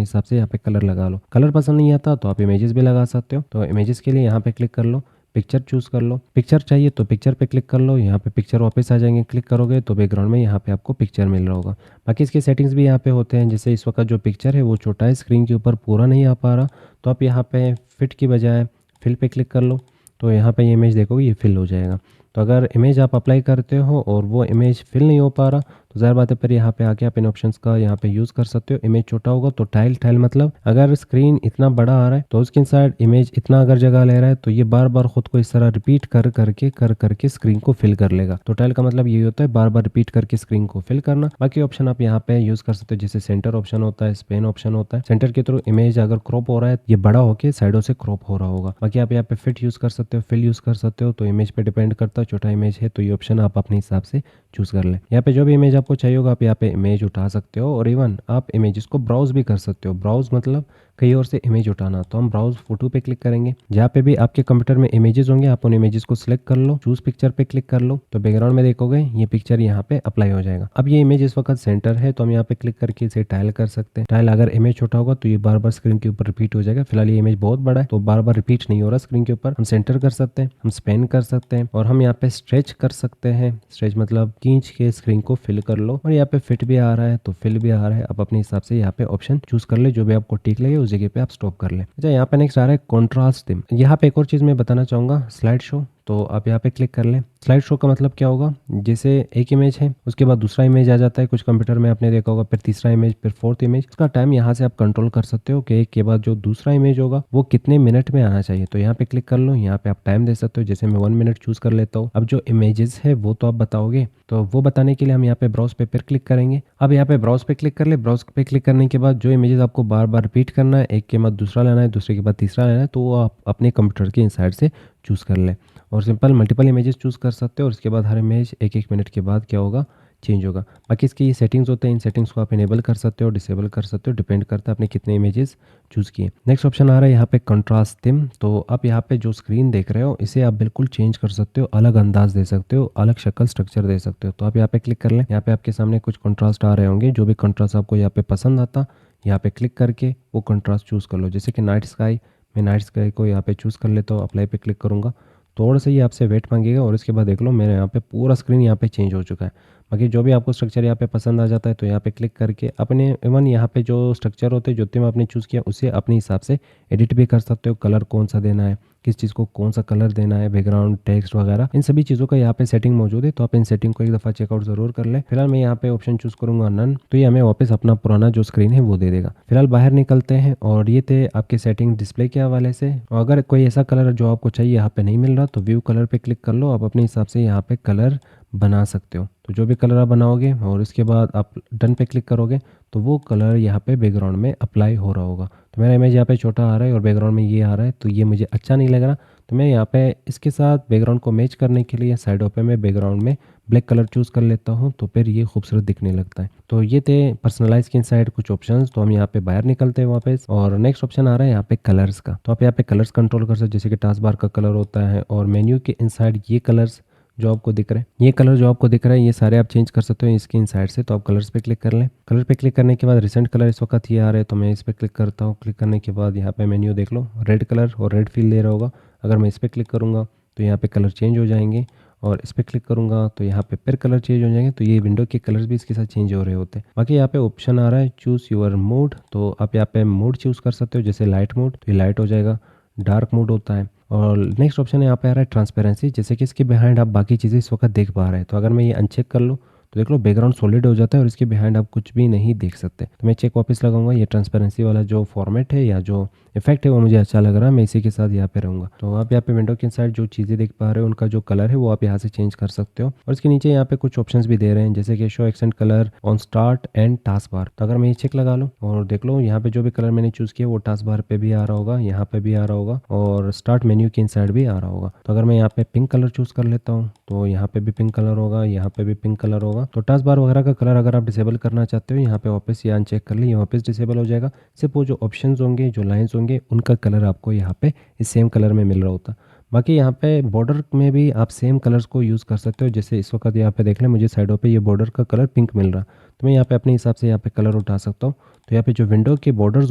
हिसाब से यहाँ पे कलर लगा लो। कलर पसंद नहीं आता तो आप इमेजेस भी लगा सकते हो, तो इमेजेस के लिए यहाँ पे क्लिक कर लो, पिक्चर चूज़ कर लो। पिक्चर चाहिए तो पिक्चर पे क्लिक कर लो, यहाँ पे पिक्चर वापस आ जाएंगे, क्लिक करोगे तो बैकग्राउंड में यहाँ पे आपको पिक्चर मिल रहा होगा। बाकी इसके सेटिंग्स भी यहाँ पे होते हैं, जैसे इस वक्त जो पिक्चर है वो छोटा है, स्क्रीन के ऊपर पूरा नहीं आ पा रहा, तो आप यहाँ पे फिट की बजाय फिल पे क्लिक कर लो, तो यहाँ पे ये इमेज देखोगे ये फिल हो जाएगा। तो अगर इमेज आप अप्लाई करते हो और वो इमेज फिल नहीं हो पा रहा तो ज़ाहिर बात है फिर यहाँ पे आके आप इन ऑप्शंस का यहाँ पे यूज़ कर सकते हो। इमेज छोटा होगा तो टाइल मतलब अगर स्क्रीन इतना बड़ा आ रहा है तो उसके साइड इमेज इतना अगर जगह ले रहा है तो ये बार बार खुद को इस तरह रिपीट कर करके स्क्रीन को फिल कर लेगा। तो टाइल का मतलब यही होता है बार बार रिपीट करके स्क्रीन को फिल करना। बाकी ऑप्शन आप यहाँ पे यूज़ कर सकते हो, जैसे सेंटर ऑप्शन होता है, स्पेन ऑप्शन होता है। सेंटर के थ्रू इमेज अगर क्रॉप हो रहा है ये बड़ा होकर साइडों से क्रॉप हो रहा होगा। बाकी आप यहाँ पे फिट यूज़ कर सकते हो, फिल यूज़ कर सकते हो, तो इमेज पे डिपेंड करता है। छोटा इमेज है तो ये ऑप्शन आप अपने हिसाब से चूज़ कर लें। यहाँ पे जो भी इमेज आपको चाहिए होगा आप यहाँ पे इमेज उठा सकते हो और इवन आप इमेजेस को ब्राउज भी कर सकते हो। ब्राउज मतलब कहीं और से इमेज उठाना, तो हम ब्राउज फोटो पे क्लिक करेंगे। जहाँ पे भी आपके कंप्यूटर में इमेजेस होंगे आप उन इमेजेस को सिलेक्ट कर लो, चूज पिक्चर पे क्लिक कर लो, तो बैकग्राउंड में देखोगे ये पिक्चर यहाँ पे अप्लाई हो जाएगा। अब ये इमेज इस वक्त सेंटर है तो हम यहाँ पे क्लिक करके इसे टाइल कर सकते हैं। टाइल अगर इमेज छोटा होगा तो ये बार बार स्क्रीन के ऊपर रिपीट हो जाएगा। फिलहाल ये इमेज बहुत बड़ा है तो बार बार रिपीट नहीं हो रहा स्क्रीन के ऊपर। हम सेंटर कर सकते हैं, हम स्पेन कर सकते हैं और हम यहाँ पे स्ट्रेच कर सकते हैं। स्ट्रेच मतलब खींच के स्क्रीन को फिल कर लो, और यहाँ पे फिट भी आ रहा है तो फिल भी आ रहा है। आप अपने हिसाब से यहाँ पे ऑप्शन चूज कर ले, जो भी आपको ठीक लगे उस जगह पे आप स्टॉप कर ले। अच्छा, यहाँ पे नेक्स्ट आ रहा है कॉन्ट्रास्ट थीम। यहाँ पे एक और चीज़ मैं बताना चाहूँगा, स्लाइड शो। तो आप यहाँ पे क्लिक कर लें। स्लाइड शो का मतलब क्या होगा, जैसे एक इमेज है उसके बाद दूसरा इमेज आ जाता है, कुछ कंप्यूटर में आपने देखा होगा, फिर तीसरा इमेज, फिर फोर्थ इमेज। उसका टाइम यहाँ से आप कंट्रोल कर सकते हो कि एक के बाद जो दूसरा इमेज होगा वो कितने मिनट में आना चाहिए। तो यहाँ पे क्लिक कर लो, यहाँ पे आप टाइम दे सकते हो, जैसे मैं 1 मिनट चूज कर लेता हूँ। अब जो इमेजेस है वो तो आप बताओगे, तो वो बताने के लिए हम यहाँ पे ब्राउज पे फिर क्लिक करेंगे। अब यहाँ पे ब्राउज पे क्लिक कर ले। ब्राउज पे क्लिक करने के बाद जो इमेजेस आपको बार बार रिपीट करना है, एक के बाद दूसरा लेना है, दूसरे के बाद तीसरा लेना है, तो वो आप अपने कंप्यूटर के इनसाइड से चूज़ कर ले। और सिंपल मल्टीपल इमेजेस चूज़ कर सकते हो और उसके बाद हर इमेज एक एक मिनट के बाद क्या होगा, चेंज होगा। बाकी इसके ये सेटिंग्स होते हैं, इन सेटिंग्स को आप इनेबल कर सकते हो, डिसेबल कर सकते हो, डिपेंड करता है आपने कितने इमेजेस चूज़ किए। नेक्स्ट ऑप्शन आ रहा है यहाँ पे कंट्रास्ट थीम। तो आप यहाँ पे जो स्क्रीन देख रहे हो इसे आप बिल्कुल चेंज कर सकते हो, अलग अंदाज दे सकते हो, अलग शक्ल स्ट्रक्चर दे सकते हो। तो आप यहाँ पे क्लिक कर लें। यहाँ पे आपके सामने कुछ कंट्रास्ट आ रहे होंगे, जो भी कंट्रास्ट आपको यहाँ पे पसंद आता, यहाँ पे क्लिक करके वो कंट्रास्ट चूज़ कर लो। जैसे कि नाइट स्काई, मैं नाइट स्काई को यहाँ पे चूज़ कर लेता हूँ, अप्लाई पे क्लिक करूँगा। थोड़ा सा ये आपसे वेट मांगेगा और इसके बाद देख लो मेरे यहाँ पे पूरा स्क्रीन यहाँ पे चेंज हो चुका है। बाकी जो भी आपको स्ट्रक्चर यहाँ पे पसंद आ जाता है तो यहाँ पे क्लिक करके अपने इवन यहाँ पे जो स्ट्रक्चर होते हैं जो थीम आपने चूज़ किया उसे अपने हिसाब से एडिट भी कर सकते हो। कलर कौन सा देना है, किस चीज़ को कौन सा कलर देना है, बैकग्राउंड, टेक्स्ट वगैरह, इन सभी चीज़ों का यहाँ पे सेटिंग मौजूद है। तो आप इन सेटिंग को एक दफ़ा चेकआउट ज़रूर कर लें। फिलहाल मैं यहाँ पे ऑप्शन चूज़ करूँगा नन, तो ये हमें वापस अपना पुराना जो स्क्रीन है वो दे देगा। फिलहाल बाहर निकलते हैं और ये थे आपके सेटिंग डिस्प्ले के हवाले से। और अगर कोई ऐसा कलर जो आपको चाहिए यहाँ पे नहीं मिल रहा तो व्यू कलर पे क्लिक कर लो, आप अपने हिसाब से यहाँ पे कलर बना सकते हो। तो जो भी कलर आप बनाओगे और इसके बाद आप डन पे क्लिक करोगे तो वो कलर यहाँ पे बैकग्राउंड में अप्लाई हो रहा होगा। तो मेरा इमेज यहाँ पे छोटा आ रहा है और बैकग्राउंड में ये आ रहा है, तो ये मुझे अच्छा नहीं लग रहा। तो मैं यहाँ पे इसके साथ बैकग्राउंड को मैच करने के लिए साइडों पे मैं बैकग्राउंड में ब्लैक कलर चूज़ कर लेता हूँ, तो फिर ये खूबसूरत दिखने लगता है। तो ये थे पर्सनलाइज के इनसाइड कुछ ऑप्शंस। तो हम यहाँ पे बाहर निकलते हैं वापस और नेक्स्ट ऑप्शन आ रहा है यहाँ पे कलर्स का। तो आप यहाँ पे कलर्स कंट्रोल कर सकते हो, जैसे कि टास्क बार का कलर होता है और मेन्यू के इनसाइड ये कलर्स जो आपको दिख रहे हैं, ये कलर जो आपको दिख रहा है ये सारे आप चेंज कर सकते हो इसके इनसाइड से। तो आप कलर्स पे क्लिक कर लें। कलर पे क्लिक करने के बाद रिसेंट कलर इस वक्त ये आ रहे हैं, तो मैं इस पर क्लिक करता हूँ। क्लिक करने के बाद यहाँ पे मेन्यू देख लो, रेड कलर और रेड फील दे रहा होगा। अगर मैं इस पर क्लिक करूँगा तो यहाँ पे कलर चेंज हो जाएंगे और इस पर क्लिक करूँगा तो यहाँ पे फिर कलर चेंज हो जाएंगे। तो ये विंडो के कलर्स भी इसके साथ चेंज हो रहे होते हैं। बाकी यहाँ पे ऑप्शन आ रहा है चूज़ योर मोड, तो आप यहाँ पे मोड चूज़ कर सकते हो, जैसे लाइट मोड तो ये लाइट हो जाएगा, डार्क मोड होता है। और नेक्स्ट ऑप्शन यहाँ पे आ रहा है ट्रांसपेरेंसी, जैसे कि इसके बिहाइंड आप बाकी चीज़ें इस वक्त देख पा रहे हैं। तो अगर मैं ये अनचेक कर लूँ तो देख लो बैकग्राउंड सॉलिड हो जाता है और इसके बिहाइंड आप कुछ भी नहीं देख सकते। तो मैं चेक वापस लगाऊंगा, ये ट्रांसपेरेंसी वाला जो फॉर्मेट है या जो इफेक्ट है वो मुझे अच्छा लग रहा है, मैं इसी के साथ यहाँ पे रहूँगा। तो आप यहाँ पे विंडो के साइड जो चीज़ें देख पा रहे हो उनका जो कलर है वो आप यहाँ से चेंज कर सकते हो। और इसके नीचे यहाँ पे कुछ ऑप्शंस भी दे रहे हैं, जैसे कि show accent colour on start and task bar. तो अगर मैं ये चेक लगा लूँ और देख लो यहाँ पे जो भी कलर मैंने चूज़ किया वो टास्क बार पे भी आ रहा होगा, यहाँ पे भी आ रहा होगा और स्टार्ट मेन्यू के इनसाइड भी आ रहा होगा। तो अगर मैं यहाँ पे पिंक कलर चूज़ कर लेता हूँ तो यहाँ पे भी पिंक कलर होगा, यहाँ पे भी पिंक कलर होगा। तो टास्क बार वगैरह का कलर अगर आप डिसेबल करना चाहते हो यहाँ पे वापस ये अनचेक कर ले, ये वापस डिसेबल हो जाएगा। सिर्फ वो जो ऑप्शंस होंगे, जो लाइंस होंगे, उनका कलर आपको यहाँ पे इस सेम कलर में मिल रहा होता। बाकी यहाँ पे बॉर्डर में भी आप सेम कलर्स को यूज़ कर सकते हो, जैसे इस वक्त यहाँ पे देख लें मुझे साइडों पे ये बॉर्डर का कलर पिंक मिल रहा, तो मैं यहाँ पे अपने हिसाब से यहाँ पे कलर उठा सकता हूँ। तो यहाँ पे जो विंडो के बॉर्डर्स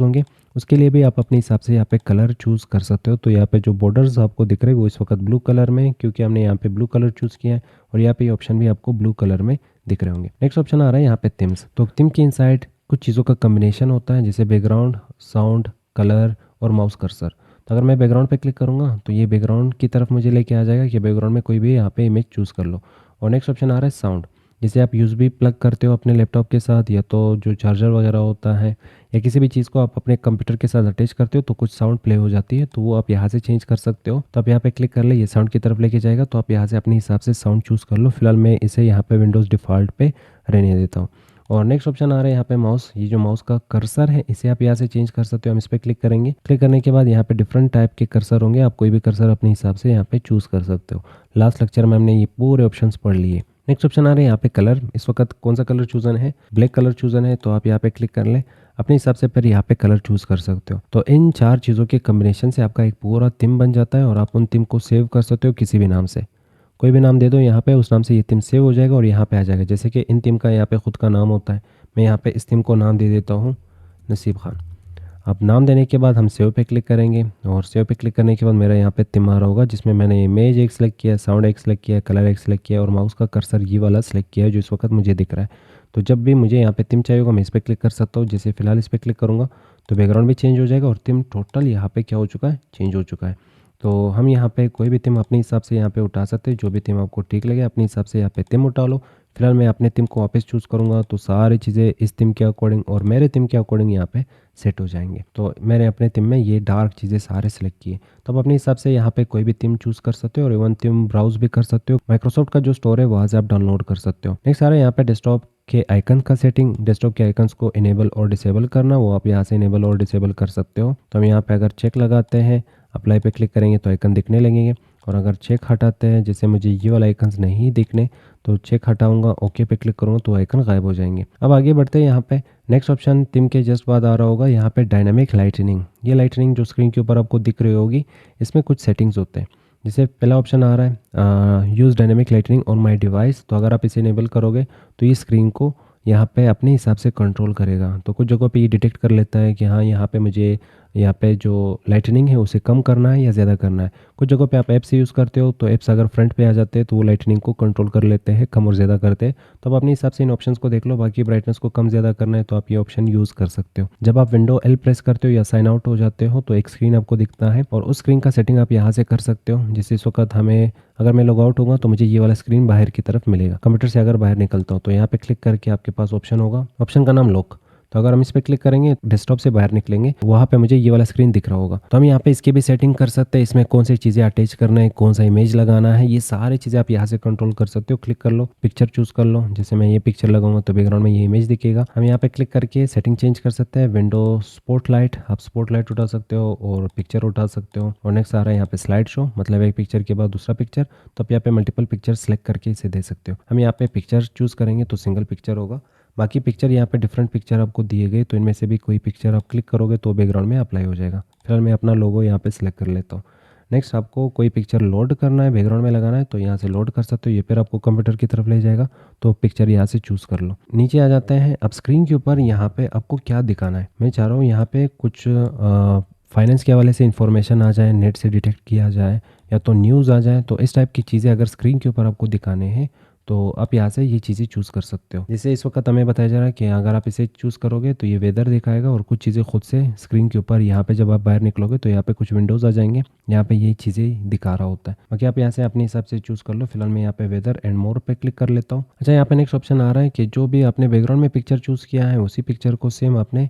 होंगे उसके लिए भी आप अपने हिसाब से यहाँ पे कलर चूज़ कर सकते हो। तो यहाँ पे जो बॉर्डर्स आपको दिख रहे हैं वो इस वक्त ब्लू कलर में, क्योंकि हमने यहाँ पे ब्लू कलर चूज़ किया है और यहाँ पे ये ऑप्शन भी आपको ब्लू कलर में दिख रहे होंगे। नेक्स्ट ऑप्शन आ रहा है यहाँ पे थिम्स। तो थिम के इनसाइड कुछ चीज़ों का कम्बिनेशन होता है, जैसे बैकग्राउंड, साउंड, कलर और माउस कर्सर। तो अगर मैं बैकग्राउंड पे क्लिक करूँगा तो ये बैकग्राउंड की तरफ मुझे लेके आ जाएगा कि बैकग्राउंड में कोई भी यहाँ पे इमेज चूज़ कर लो। और नेक्स्ट ऑप्शन आ रहा है साउंड, जैसे आप यूएसबी प्लग करते हो अपने लैपटॉप के साथ, या तो जो चार्जर वगैरह होता है या किसी भी चीज़ को आप अपने कंप्यूटर के साथ अटैच करते हो तो कुछ साउंड प्ले हो जाती है, तो वो आप यहाँ से चेंज कर सकते हो। तो आप यहाँ पे क्लिक कर ले, ये साउंड की तरफ लेके जाएगा, तो आप यहाँ से अपने हिसाब से साउंड चूज़ कर लो। फिलहाल मैं इसे यहाँ पे विंडोज़ डिफ़ॉल्ट पे रहने देता हूँ। और नेक्स्ट ऑप्शन आ रहा है यहाँ पे माउस, ये जो माउस का कर्सर है इसे आप यहाँ से चेंज कर सकते हो। हम इस पर क्लिक करेंगे, क्लिक करने के बाद यहाँ पे डिफरेंट टाइप के कर्सर होंगे, आप कोई भी कर्सर अपने हिसाब से यहाँ पे चूज़ कर सकते हो। लास्ट लेक्चर में हमने ये पूरे ऑप्शंस पढ़ लिए। नेक्स्ट ऑप्शन आ रहे हैं यहाँ पे कलर, इस वक्त कौन सा कलर चूजन है, ब्लैक कलर चूजन है, तो आप यहाँ पे क्लिक कर लें, अपने हिसाब से फिर यहाँ पे कलर चूज़ कर सकते हो। तो इन चार चीज़ों के कम्बिनेशन से आपका एक पूरा थीम बन जाता है और आप उन थीम को सेव कर सकते हो किसी भी नाम से। कोई भी नाम दे दो यहाँ पे, उस नाम से ये थीम सेव हो जाएगा और यहाँ पे आ जाएगा। जैसे कि इन थीम का यहाँ पे खुद का नाम होता है, मैं यहाँ पे इस थीम को नाम दे देता हूँ नसीब खान। अब नाम देने के बाद हम सेव पे क्लिक करेंगे और सेव पे क्लिक करने के बाद मेरा यहाँ पे थीम आ रहा होगा, जिसमें मैंने इमेज एक सिलेक्ट किया, साउंड एक सिलेक्ट किया, कलर एक सिलेक्ट किया और माउस का कर्सर ये वाला सिलेक्ट किया है जो इस वक्त मुझे दिख रहा है। तो जब भी मुझे यहाँ पे थीम चाहिए होगा मैं इस पर क्लिक कर सकता हूँ। जैसे फिलहाल इस पर क्लिक करूँगा तो बैकग्राउंड भी चेंज हो जाएगा और थीम टोटल यहाँ पे क्या हो चुका है, चेंज हो चुका है। तो हम यहाँ पे कोई भी थीम अपने हिसाब से यहाँ पे उठा सकते हैं, जो भी थीम आपको ठीक लगे अपने हिसाब से यहाँ पे थीम उठा लो। फिलहाल मैं अपने थीम को वापस चूज़ करूँगा तो सारी चीज़ें इस थीम के अकॉर्डिंग और मेरे थीम के अकॉर्डिंग यहाँ पे सेट हो जाएंगे। तो मैंने अपने थीम में ये डार्क चीज़ें सारे सेलेक्ट किए, तो आप अपने हिसाब से यहाँ पे कोई भी थीम चूज़ कर सकते हो और इवन थीम ब्राउज भी कर सकते हो। माइक्रोसॉफ्ट का जो स्टोर है वहाँ से आप डाउनलोड कर सकते हो। नेक्स्ट आ रहा है यहाँ पे डेस्कटॉप के आइकन का सेटिंग। डेस्कटॉप के आइकन्स को इनेबल और डिसेबल करना, वो आप यहाँ से इनेबल और डिसेबल कर सकते हो। तो हम यहाँ पे अगर चेक लगाते हैं, अप्लाई पे क्लिक करेंगे तो आइकन दिखने लगेंगे, और अगर चेक हटाते हैं, जैसे मुझे ये वाला आइकन्स नहीं दिखने तो चेक हटाऊंगा, ओके पे क्लिक करूँगा तो आइकन गायब हो जाएंगे। अब आगे बढ़ते हैं, यहाँ पे नेक्स्ट ऑप्शन थीम के जस्ट बाद आ रहा होगा यहाँ पे डायनामिक लाइटनिंग। ये लाइटनिंग जो स्क्रीन के ऊपर आपको दिख रही होगी, इसमें कुछ सेटिंग्स होते हैं। जैसे पहला ऑप्शन आ रहा है use dynamic lightning on my device, तो अगर आप इसे इनेबल करोगे तो ये स्क्रीन को यहाँ पे अपने हिसाब से कंट्रोल करेगा। तो कुछ जगहों पे ये डिटेक्ट कर लेता है कि हाँ यहाँ पे मुझे यहाँ पे जो लाइटनिंग है उसे कम करना है या ज़्यादा करना है। कुछ जगहों पे आप ऐप्स यूज़ करते हो तो ऐप्स अगर फ्रंट पे आ जाते हैं तो वो लाइटनिंग को कंट्रोल कर लेते हैं, कम और ज़्यादा करते हैं। तो आप अपने हिसाब से इन ऑप्शंस को देख लो। बाकी ब्राइटनेस को कम ज़्यादा करना है तो आप ये ऑप्शन यूज़ कर सकते हो। जब आप विंडो एल प्रेस करते हो या साइन आउट हो जाते हो तो एक स्क्रीन आपको दिखता है और उस स्क्रीन का सेटिंग आप यहाँ से कर सकते हो। जैसे इस वक्त हमें, अगर मैं लॉग आउट होगा तो मुझे ये वाला स्क्रीन बाहर की तरफ मिलेगा। कंप्यूटर से अगर बाहर निकलता हूँ तो यहाँ पे क्लिक करके आपके पास ऑप्शन होगा, ऑप्शन का नाम लॉक। तो अगर हम इस पे क्लिक करेंगे, डेस्कटॉप से बाहर निकलेंगे, वहाँ पे मुझे ये वाला स्क्रीन दिख रहा होगा। तो हम यहाँ पे इसकी भी सेटिंग कर सकते हैं, इसमें कौन सी चीज़ें अटैच करना है, कौन सा इमेज लगाना है, ये सारी चीज़ें आप यहाँ से कंट्रोल कर सकते हो। क्लिक कर लो, पिक्चर चूज़ कर लो। जैसे मैं ये पिक्चर लगाऊंगा तो बैकग्राउंड में ये इमेज दिखेगा। हम यहाँ पे क्लिक करके सेटिंग चेंज कर सकते हैं। विंडो स्पॉटलाइट, आप स्पॉटलाइट उठा सकते हो और पिक्चर उठा सकते हो। और नेक्स्ट आ रहा है यहाँ पे स्लाइड शो, मतलब एक पिक्चर के बाद दूसरा पिक्चर। तो आप यहाँ पे मल्टीपल पिक्चर सेलेक्ट करके इसे दे सकते हो। हम यहाँ पे पिक्चर चूज़ करेंगे तो सिंगल पिक्चर होगा। बाकी पिक्चर यहाँ पे डिफरेंट पिक्चर आपको दिए गए, तो इनमें से भी कोई पिक्चर आप क्लिक करोगे तो बैकग्राउंड में अप्लाई हो जाएगा। फिलहाल मैं अपना लोगो यहाँ पे सिलेक्ट कर लेता हूँ। नेक्स्ट आपको कोई पिक्चर लोड करना है, बैकग्राउंड में लगाना है तो यहाँ से लोड कर सकते हो। ये फिर आपको कंप्यूटर की तरफ ले जाएगा, तो पिक्चर यहाँ से चूज़ कर लो। नीचे आ जाते हैं। अब स्क्रीन के ऊपर यहाँ पे आपको क्या दिखाना है। मैं चाह रहा हूँ यहाँ पे कुछ फाइनेंस के हवाले से इंफॉर्मेशन आ जाए, नेट से डिटेक्ट किया जाए, या तो न्यूज़ आ जाए। तो इस टाइप की चीज़ें अगर स्क्रीन के ऊपर आपको दिखाने हैं तो आप यहाँ से ये चीज़ें चूज़ कर सकते हो। जैसे इस वक्त हमें बताया जा रहा है कि अगर आप इसे चूज़ करोगे तो ये वेदर दिखाएगा और कुछ चीज़ें खुद से स्क्रीन के ऊपर, यहाँ पे जब आप बाहर निकलोगे तो यहाँ पे कुछ विंडोज़ आ जाएंगे, यहाँ पे ये चीज़ें दिखा रहा होता है। बाकी आप यहाँ से अपने हिसाब से चूज़ कर लो। फिलहाल मैं यहाँ पे वेदर एंड मोर पे क्लिक कर लेता हूँ। अच्छा, यहाँ पे नेक्स्ट ऑप्शन आ रहा है कि जो भी आपने बैकग्राउंड में पिक्चर चूज़ किया है उसी पिक्चर को सेम आपने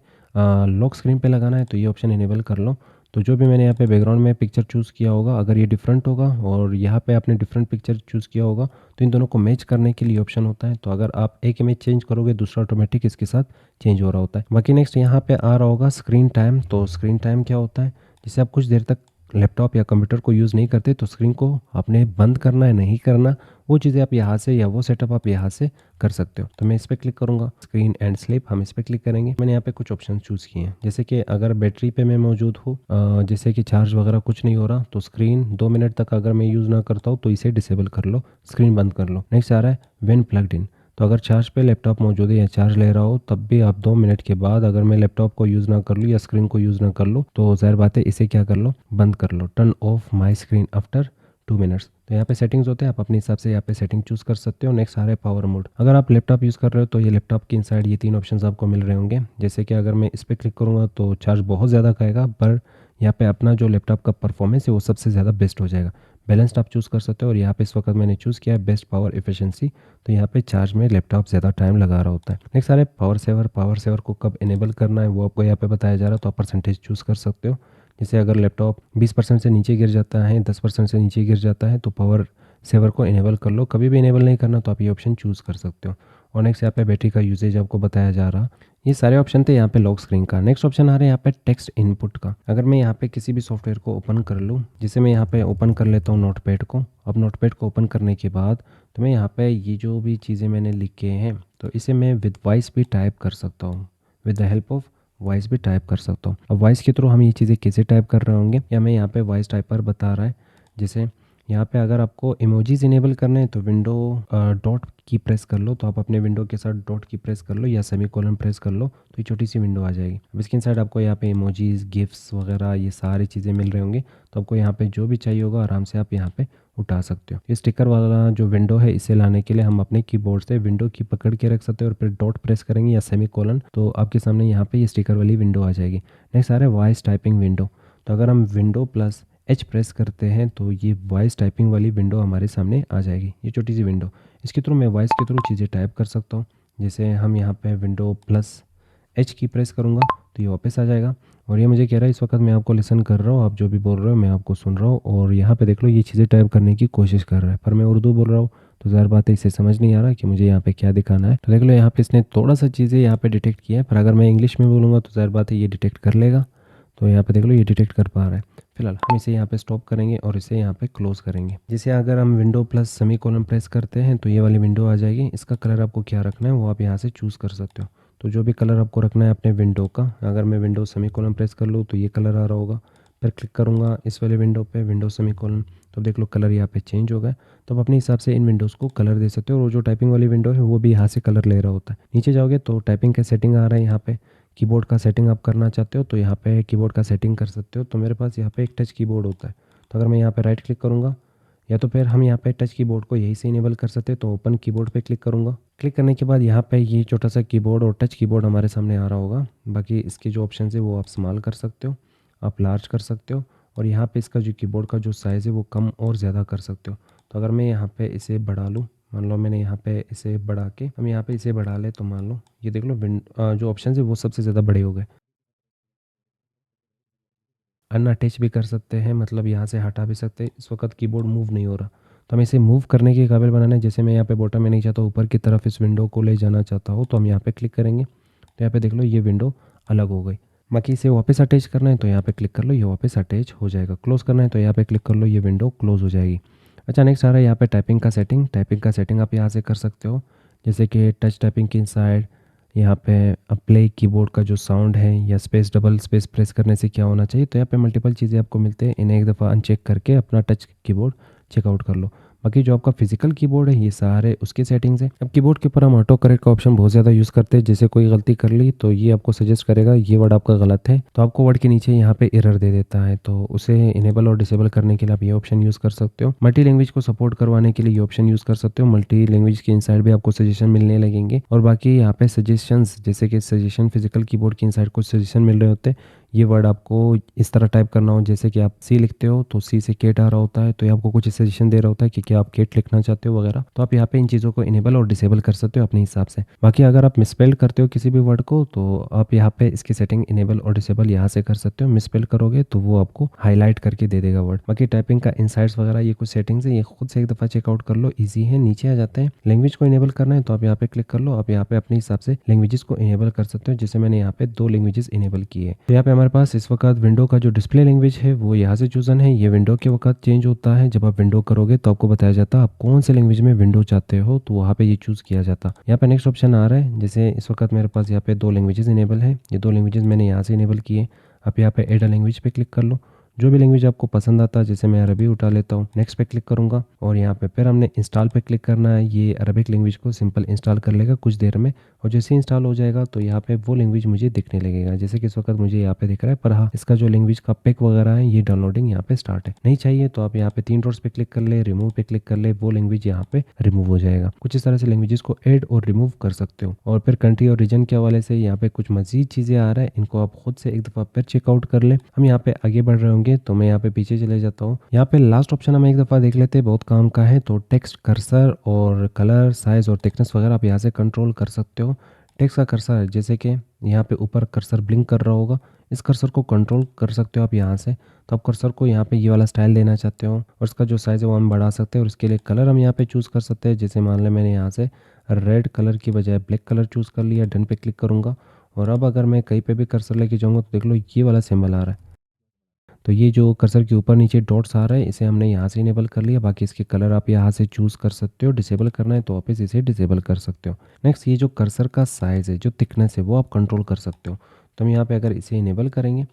लॉक स्क्रीन पे लगाना है, तो ये ऑप्शन इनेबल कर लो। तो जो भी मैंने यहाँ पे बैकग्राउंड में पिक्चर चूज़ किया होगा, अगर ये डिफरेंट होगा और यहाँ पे आपने डिफरेंट पिक्चर चूज़ किया होगा तो इन दोनों को मैच करने के लिए ऑप्शन होता है। तो अगर आप एक इमेज चेंज करोगे दूसरा ऑटोमेटिक इसके साथ चेंज हो रहा होता है। बाकी नेक्स्ट यहाँ पे आ रहा होगा स्क्रीन टाइम। तो स्क्रीन टाइम क्या होता है, जैसे आप कुछ देर तक लैपटॉप या कंप्यूटर को यूज़ नहीं करते तो स्क्रीन को आपने बंद करना है, नहीं करना, वो चीज़ें आप यहाँ से, या वो सेटअप आप यहाँ से कर सकते हो। तो मैं इस पर क्लिक करूँगा, स्क्रीन एंड स्लीप, हम इस पर क्लिक करेंगे। मैंने यहाँ पे कुछ ऑप्शन चूज़ किए हैं, जैसे कि अगर बैटरी पे मैं मौजूद हूँ, जैसे कि चार्ज वगैरह कुछ नहीं हो रहा, तो स्क्रीन 2 मिनट तक अगर मैं यूज़ ना करता हूँ तो इसे डिसेबल कर लो, स्क्रीन बंद कर लो। नेक्स्ट आ रहा है व्हेन प्लग्ड इन। तो अगर चार्ज पे लैपटॉप मौजूद है या चार्ज ले रहा हो तब भी आप 2 मिनट के बाद अगर मैं लैपटॉप को यूज़ ना कर लूँ या स्क्रीन को यूज़ ना कर लूँ तो ज़ाहिर बात है इसे क्या कर लो, बंद कर लो। Turn off my screen after 2 minutes. तो यहाँ पे सेटिंग्स होते हैं, आप अपने हिसाब से यहाँ पे सेटिंग चूज़ कर सकते हो। नेक्स्ट आ रहा है पावर मोड। अगर आप लैपटॉप यूज़ कर रहे हो तो ये लैपटॉप के इनसाइड ये 3 ऑप्शंस आपको मिल रहे होंगे। जैसे कि अगर मैं इस पर क्लिक करूँगा तो चार्ज बहुत ज़्यादा खाएगा, पर यहाँ पे अपना जो लैपटॉप का परफॉर्मेंस है वो सबसे ज़्यादा बेस्ट हो जाएगा। बैलेंस्ड आप चूज़ कर सकते हो और यहाँ पे इस वक्त मैंने चूज़ किया है बेस्ट पावर एफिशिएंसी। तो यहाँ पे चार्ज में लैपटॉप ज़्यादा टाइम लगा रहा होता है। नेक्स्ट आ रहा है पावर सेवर। पावर सेवर को कब इनेबल करना है वो आपको यहाँ पे बताया जा रहा है, तो आप परसेंटेज चूज़ कर सकते हो। जैसे अगर लैपटॉप 20% से नीचे गिर जाता है, 10% से नीचे गिर जाता है तो पावर सेवर को इनेबल कर लो। कभी भी इनेबल नहीं करना तो आप ये ऑप्शन चूज़ कर सकते हो। और नेक्स्ट यहाँ पे बैटरी का यूजेज आपको बताया जा रहा। ये सारे ऑप्शन थे यहाँ पे लॉक स्क्रीन का। नेक्स्ट ऑप्शन आ रहा है यहाँ पे टेक्स्ट इनपुट का। अगर मैं यहाँ पे किसी भी सॉफ्टवेयर को ओपन कर लूँ, जैसे मैं यहाँ पे ओपन कर लेता हूँ नोटपैड को। अब नोटपैड को ओपन करने के बाद तो मैं यहाँ पे ये जो भी चीज़ें मैंने लिखे हैं तो इसे मैं विद वॉइस भी टाइप कर सकता हूँ, with the help of voice भी टाइप कर सकता हूँ। अब वॉइस के थ्रू हम ये चीज़ें कैसे टाइप कर रहे होंगे, या मैं यहाँ पे वॉइस टाइपर बता रहा है। जैसे यहाँ पे अगर आपको इमोजीज इनेबल करने हैं तो विंडो डॉट की प्रेस कर लो, तो आप अपने विंडो के साथ डॉट की प्रेस कर लो या सेमीकोलन प्रेस कर लो तो ये छोटी सी विंडो आ जाएगी। अब इसके साइड आपको यहाँ पे इमोजीज, गिफ्स वगैरह ये सारी चीज़ें मिल रहे होंगे। तो आपको यहाँ पे जो भी चाहिए होगा आराम से आप यहाँ पे उठा सकते हो। ये स्टिकर वाला जो विंडो है इसे लाने के लिए हम अपने कीबोर्ड से विंडो की पकड़ के रख सकते हो और फिर डॉट प्रेस करेंगे या सेमीकोलन, तो आपके सामने यहाँ पे ये स्टिकर वाली विंडो आ जाएगी। नेक्स्ट आ रहा है वॉइस टाइपिंग विंडो। तो अगर हम विंडो प्लस एच प्रेस करते हैं तो ये वॉइस टाइपिंग वाली विंडो हमारे सामने आ जाएगी, ये छोटी सी विंडो। इसके थ्रू मैं वॉइस के थ्रू चीज़ें टाइप कर सकता हूँ। जैसे हम यहाँ पे विंडो प्लस एच की प्रेस करूँगा तो ये वापस आ जाएगा और ये मुझे कह रहा है इस वक्त मैं आपको लिसन कर रहा हूँ, आप जो भी बोल रहे हो मैं आपको सुन रहा हूँ। और यहाँ पे देख लो ये चीज़ें टाइप करने की कोशिश कर रहा है, पर मैं उर्दू बोल रहा हूँ तो ज़ाहिर बात है इसे समझ नहीं आ रहा कि मुझे यहाँ पे क्या दिखाना है। तो देख लो यहाँ पे इसने थोड़ा सा चीज़ें यहाँ पे डिटेक्ट किया है, पर अगर मैं इंग्लिश में बोलूँगा तो ज़ाहिर बात है ये डिटेक्ट कर लेगा। तो यहाँ पे देख लो ये डिटेक्ट कर पा रहा है। फिलहाल हम इसे यहाँ पे स्टॉप करेंगे और इसे यहाँ पे क्लोज करेंगे। जैसे अगर हम विंडो प्लस सेमीकोलन प्रेस करते हैं तो ये वाली विंडो आ जाएगी। इसका कलर आपको क्या रखना है वो आप यहाँ से चूज़ कर सकते हो। तो जो भी कलर आपको रखना है अपने विंडो का, अगर मैं विंडो सेमीकोलन प्रेस कर लूँ तो ये कलर आ रहा होगा। फिर क्लिक करूँगा इस वाले विंडो पे विंडो सेमीकोलन, तो देख लो कलर यहाँ पे चेंज हो गया। तो आप अपने हिसाब से इन विंडोज़ को कलर दे सकते हो और जो टाइपिंग वाली विंडो है वो भी यहाँ से कलर ले रहा होता है। नीचे जाओगे तो टाइपिंग का सेटिंग आ रहा है यहाँ पे कीबोर्ड का सेटिंग आप करना चाहते हो तो यहाँ पे कीबोर्ड का सेटिंग कर सकते हो। तो मेरे पास यहाँ पे एक टच कीबोर्ड होता है, तो अगर मैं यहाँ पे राइट क्लिक करूँगा या तो फिर हम यहाँ पे टच कीबोर्ड को यहीं से इनेबल कर सकते हैं। तो ओपन कीबोर्ड पे क्लिक करूँगा। क्लिक करने के बाद यहाँ पे ये छोटा सा कीबोर्ड और टच कीबोर्ड हमारे सामने आ रहा होगा। बाकी इसके जो ऑप्शन है वो आप स्मॉल कर सकते हो, आप लार्ज कर सकते हो, और यहाँ पे इसका जो कीबोर्ड का जो साइज़ है वो कम और ज़्यादा कर सकते हो। तो अगर मैं यहाँ पे इसे बढ़ा लूँ, मान लो मैंने यहाँ पे इसे बढ़ा के हम यहाँ पे इसे बढ़ा ले, तो मान लो ये देख लो जो ऑप्शन है वो सबसे ज़्यादा बड़े हो गए। अनअटैच भी कर सकते हैं, मतलब यहाँ से हटा भी सकते हैं। इस वक्त कीबोर्ड मूव नहीं हो रहा, तो हम इसे मूव करने के काबिल बनाना है। जैसे मैं यहाँ पे बॉटम में नहीं चाहता, ऊपर की तरफ इस विंडो को ले जाना चाहता हूँ, तो हम यहाँ पे क्लिक करेंगे तो यहाँ पे देख लो ये विंडो अलग हो गई। बाकी इसे वापस अटैच करना है तो यहाँ पे क्लिक कर लो, ये वापस अटैच हो जाएगा। क्लोज़ करना है तो यहाँ पे क्लिक कर लो, ये विंडो क्लोज़ हो जाएगी। अच्छा, नेक्स्ट आ रहा है यहाँ पे टाइपिंग का सेटिंग। टाइपिंग का सेटिंग आप यहाँ से कर सकते हो, जैसे कि टच टाइपिंग की इनसाइड, यहाँ पे प्ले कीबोर्ड का जो साउंड है, या स्पेस डबल स्पेस प्रेस करने से क्या होना चाहिए। तो यहाँ पे मल्टीपल चीज़ें आपको मिलते हैं, इन्हें एक दफ़ा अनचेक करके अपना टच कीबोर्ड चेकआउट कर लो। बाकी जो आपका फिजिकल कीबोर्ड है ये सारे उसकी सेटिंग्स हैं। अब कीबोर्ड के ऊपर हम ऑटो करेक्ट का ऑप्शन बहुत ज़्यादा यूज़ करते हैं। जैसे कोई गलती कर ली तो ये आपको सजेस्ट करेगा ये वर्ड आपका गलत है, तो आपको वर्ड के नीचे यहाँ पे एरर दे देता है। तो उसे इनेबल और डिसेबल करने के लिए आप ये ऑप्शन यूज़ कर सकते हो। मल्टी लैंग्वेज को सपोर्ट करवाने के लिए ये ऑप्शन यूज़ कर सकते हो। मल्टी लैंग्वेज के इनसाइड भी आपको सजेशन मिलने लगेंगे। और बाकी यहाँ पे सजेशंस, जैसे कि सजेशन फिजिकल कीबोर्ड के इनसाइड कुछ सजेशन मिल रहे होते हैं। ये वर्ड आपको इस तरह टाइप करना हो, जैसे कि आप सी लिखते हो तो सी से केट आ रहा होता है, तो ये आपको कुछ सजेशन दे रहा होता है कि क्या आप केट लिखना चाहते हो वगैरह। तो आप यहाँ पे इन चीज़ों को इनेबल और डिसेबल कर सकते हो अपने हिसाब से। बाकी अगर आप मिसपेल्ड करते हो किसी भी वर्ड को तो आप यहाँ पे इसकी सेटिंग इनेबल और डिसेबल यहाँ से कर सकते हो। मिसपेल्ड करोगे तो वो आपको हाईलाइट करके दे देगा वर्ड। बाकी टाइपिंग का इनसाइट्स वगैरह ये कुछ सेटिंग्स है, ये खुद से एक दफ़ा चेकआउट कर लो, ईजी है। नीचे आ जाते हैं, लैंग्वेज को इनेबल करना है तो आप यहाँ पे क्लिक कर लो। आप यहाँ पे अपने हिसाब से लैंग्वेजेस को इनेबल कर सकते हो, जैसे मैंने यहाँ पे 2 लैंग्वेजेस इनेबल की है। तो यहाँ पे हमारे पास इस वक्त विंडो का जो डिस्प्ले लैंग्वेज है वो यहाँ से चूजन है। ये विंडो के वक्त चेंज होता है, जब आप विंडो करोगे तो आपको बताया जाता है आप कौन से लैंग्वेज में विंडो चाहते हो, तो वहाँ पे ये चूज़ किया जाता। यहाँ पे नेक्स्ट ऑप्शन आ रहा है, जैसे इस वक्त मेरे पास यहाँ पे 2 लैंग्वेजेस इनेबल है। ये 2 लैंग्वेजेस मैंने यहाँ से इनेबल किए। आप यहाँ पे एड अ लैंग्वेज पे क्लिक कर लो, जो भी लैंग्वेज आपको पसंद आता है, जैसे मैं अरबी उठा लेता हूँ। नेक्स्ट पे क्लिक करूँगा और यहाँ पे फिर हमने इंस्टॉल पे क्लिक करना है। ये अरबिक लैंग्वेज को सिंपल इंस्टॉल कर लेगा कुछ देर में, और जैसे इंस्टॉल हो जाएगा तो यहाँ पे वो लैंग्वेज मुझे दिखने लगेगा, जैसे कि इस वक्त मुझे यहाँ पे दिख रहा है। पर हाँ, इसका जो लैंग्वेज का पिक वगैरह है ये डाउनलोडिंग यहाँ पे स्टार्ट है। नहीं चाहिए तो आप यहाँ पे 3 डॉट्स पे क्लिक कर ले, रिमूव पे क्लिक कर ले, वो लैंग्वेज यहाँ पे रिमूव हो जाएगा। कुछ इस तरह से लैंग्वेजेस को ऐड और रिमूव कर सकते हो। और फिर कंट्री और रीजन के हवाले से यहाँ पे कुछ मजीद चीज़ें आ रहा है, इनको आप खुद से एक दफ़ा फिर चेकआउट कर ले। हम यहाँ पे आगे बढ़ रहे होंगे तो मैं यहाँ पे पीछे चले जाता हूँ। यहाँ पे लास्ट ऑप्शन हम एक दफ़ा देख लेते हैं, बहुत काम का है। तो टेक्स्ट कर्सर और कलर साइज़ और थिकनेस वगैरह आप यहाँ से कंट्रोल कर सकते हो। टेक्स्ट का कर्सर, जैसे कि यहाँ पे ऊपर कर्सर ब्लिंक कर रहा होगा, इस कर्सर को कंट्रोल कर सकते हो आप यहाँ से। तो आप कर्सर को यहाँ पे ये वाला स्टाइल देना चाहते हो और इसका जो साइज़ है वो हम बढ़ा सकते हैं। और इसके लिए कलर हम यहाँ पे चूज़ कर सकते हैं, जैसे मान लें मैंने यहाँ से रेड कलर की बजाय ब्लैक कलर चूज़ कर लिया। डन पे क्लिक करूँगा और अब अगर मैं कहीं पे भी कर्सर लेके जाऊँगा तो देख लो ये वाला सिंबल आ रहा है। तो ये जो कर्सर के ऊपर नीचे डॉट्स आ रहा है इसे हमने यहाँ से इनेबल कर लिया। बाकी इसके कलर आप यहाँ से चूज़ कर सकते हो। डिसेबल करना है तो वापस इसे डिसेबल कर सकते हो। नेक्स्ट, ये जो कर्सर का साइज़ है, जो थिकनेस है, वो आप कंट्रोल कर सकते हो। तो हम यहाँ पे अगर इसे इनेबल करेंगे,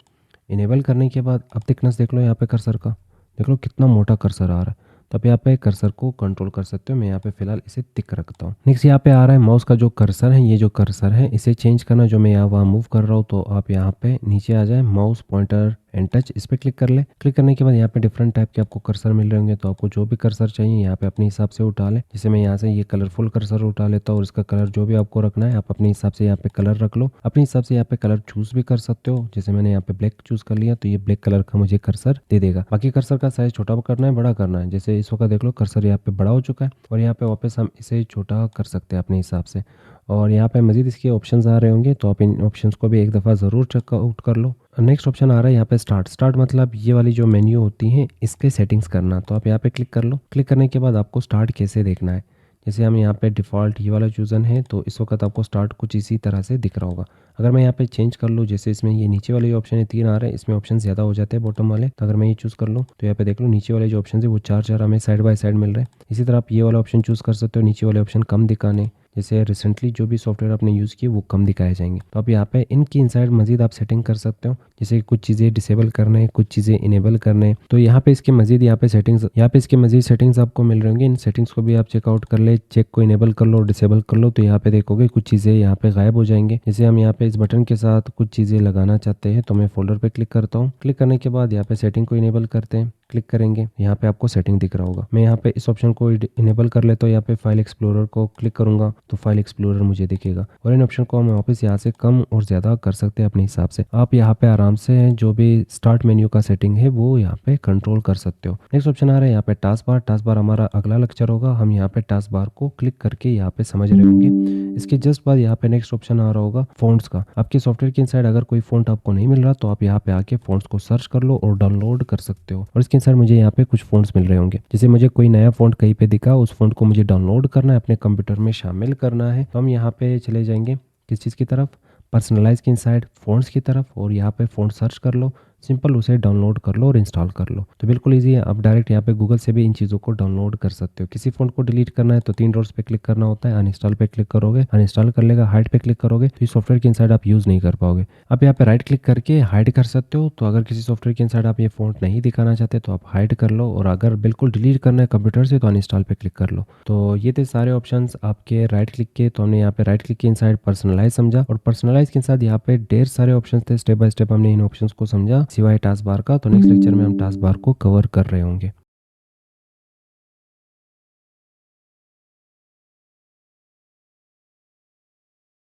इनेबल करने के बाद अब थिकनेस देख लो, यहाँ पे कर्सर का देख लो कितना मोटा कर्सर आ रहा है। तो आप यहाँ पे कर्सर को कंट्रोल कर सकते हो। मैं यहाँ पे फिलहाल इसे तिक रखता हूँ। नेक्स्ट यहाँ पे आ रहा है माउस का जो कर्सर है, ये जो कर्सर है इसे चेंज करना, जो मैं यहाँ वहाँ मूव कर रहा हूँ। तो आप यहाँ पे नीचे आ जाए, माउस पॉइंटर एंड टच, इस पर क्लिक कर ले। क्लिक करने के बाद यहाँ पे डिफरेंट टाइप के आपको कर्सर मिल रहे होंगे, तो आपको जो भी कर्सर चाहिए यहाँ पे अपने हिसाब से उठा ले। जैसे मैं यहाँ से ये कलरफुल कर्सर उठा लेता हूँ और इसका कलर जो भी आपको रखना है आप अपने हिसाब से यहाँ पे कलर रख लो। अपने हिसाब से यहाँ पे कलर चूज भी कर सकते हो, जैसे मैंने यहाँ पे ब्लैक चूज कर लिया तो ये ब्लैक कलर का मुझे कर्सर दे देगा। बाकी कर्सर का साइज छोटा करना है, बड़ा करना है, जैसे इस वक्त देख लो कर्सर यहाँ पे बड़ा हो चुका है और यहाँ पे वापस हम इसे छोटा कर सकते हैं अपने हिसाब से। और यहाँ पे मज़ीद इसके ऑप्शंस आ रहे होंगे, तो आप इन ऑप्शंस को भी एक दफ़ा ज़रूर चेकआउट कर लो। नेक्स्ट ऑप्शन आ रहा है यहाँ पे स्टार्ट। स्टार्ट मतलब ये वाली जो मेन्यू होती हैं इसके सेटिंग्स करना। तो आप यहाँ पे क्लिक कर लो। क्लिक करने के बाद आपको स्टार्ट कैसे देखना है, जैसे हम यहाँ पे डिफ़ॉल्ट ये वाला चूज़न है तो इस वक्त आपको स्टार्ट कुछ इसी तरह से दिख रहा होगा। अगर मैं यहाँ पे चेंज कर लूँ, जैसे इसमें ये नीचे वाले ऑप्शन है 3 आ रहे हैं, इसमें ऑप्शन ज़्यादा हो जाते हैं बॉटम वाले, तो अगर मैं ये चूज़ कर लूँ तो यहाँ पे देख लो नीचे वाले जो ऑप्शन है वो 4 4 हमें साइड बाय साइड मिल रहे हैं। इसी तरह आप ये वाला ऑप्शन चूज़ कर सकते हो, नीचे वाले ऑप्शन कम दिखाने, जैसे रिसेंटली जो भी सॉफ्टवेयर आपने यूज़ किए वो कम दिखाए जाएंगे। तो आप यहाँ पे इनकी इनसाइड मजीद आप सेटिंग कर सकते हो, जैसे कुछ चीज़ें डिसेबल करने हैं, कुछ चीज़ें इनेबल करने हैं। तो यहाँ पे इसके मजीद इसके मजीद सेटिंग्स आपको मिल रही होंगी। इन सेटिंग्स को भी आप चेकआउट कर ले, चेक को इनेबल कर लो, डिसेबल कर लो। तो यहाँ पे देखोगे कुछ चीज़ें यहाँ पे गायब हो जाएंगे। जैसे हम यहाँ पे इस बटन के साथ कुछ चीज़ें लगाना चाहते हैं, तो मैं फोल्डर पे क्लिक करता हूँ। क्लिक करने के बाद यहाँ पे सेटिंग को इनेबल करते हैं, क्लिक करेंगे, यहाँ पे आपको सेटिंग दिख रहा होगा। मैं यहाँ पे इस ऑप्शन को इनेबल कर लेता हूँ। यहाँ पे फाइल एक्सप्लोरर को क्लिक करूंगा तो फाइल एक्सप्लोरर मुझे दिखेगा, और इन ऑप्शन को हम वापस यहाँ से कम और ज़्यादा कर सकते हैं अपने हिसाब से। आप यहाँ पे आराम से जो भी स्टार्ट मेन्यू का सेटिंग है वो यहाँ पे कंट्रोल कर सकते हो। नेक्स्ट ऑप्शन आ रहा है यहाँ पे टास्क बार। टास्क बार हमारा अगला लेक्चर होगा, हम यहाँ पे टास्क बार को क्लिक करके यहाँ पे समझ रहे होंगे। इसके जस्ट बाद यहाँ पे नेक्स्ट ऑप्शन आ रहा होगा फ़ॉन्ट्स का। आपके सॉफ्टवेयर के इनसाइड अगर कोई फ़ॉन्ट आपको नहीं मिल रहा तो आप यहाँ पे आके फ़ॉन्ट्स को सर्च कर लो और डाउनलोड कर सकते हो। और इसके इनसाइड मुझे यहाँ पे कुछ फ़ॉन्ट्स मिल रहे होंगे। जैसे मुझे कोई नया फ़ॉन्ट कहीं पे दिखा, उस फ़ॉन्ट को मुझे डाउनलोड करना है, अपने कंप्यूटर में शामिल करना है। तो हम यहाँ पे चले जाएंगे किस चीज़ की तरफ, पर्सनलाइज के इनसाइड फ़ॉन्ट्स की तरफ, और यहाँ पे फ़ॉन्ट सर्च कर लो, सिंपल उसे डाउनलोड कर लो और इंस्टॉल कर लो। तो बिल्कुल ईजी है। आप डायरेक्ट यहाँ पे गूगल से भी इन चीज़ों को डाउनलोड कर सकते हो। किसी फ़ॉन्ट को डिलीट करना है तो 3 डॉट्स पे क्लिक करना होता है, अनइंस्टॉल पे क्लिक करोगे, अनइंस्टॉल कर लेगा। हाइड पे क्लिक करोगे तो इस सॉफ्टवेयर के इनसाइड आप यूज़ नहीं कर पाओगे। आप यहाँ पे राइट क्लिक करके हाइड कर सकते हो। तो अगर किसी सॉफ्टवेयर के इनसाइड आप ये फ़ॉन्ट नहीं दिखाना चाहते तो आप हाइड कर लो, और अगर बिल्कुल डिलीट करना है कंप्यूटर से तो अनइंस्टॉल पे क्लिक कर लो। तो ये थे सारे ऑप्शंस आपके राइट क्लिक के। तो हमने यहाँ पे राइट क्लिक के इनसाइड पर्सनलाइज समझा, और पर्सनलाइज के साथ यहाँ पे ढेर सारे ऑप्शंस थे। स्टेप बाय स्टेप हमने इन ऑप्शंस को समझा सिवाय टास्क बार का। तो नेक्स्ट लेक्चर में हम टास्क बार को कवर कर रहे होंगे।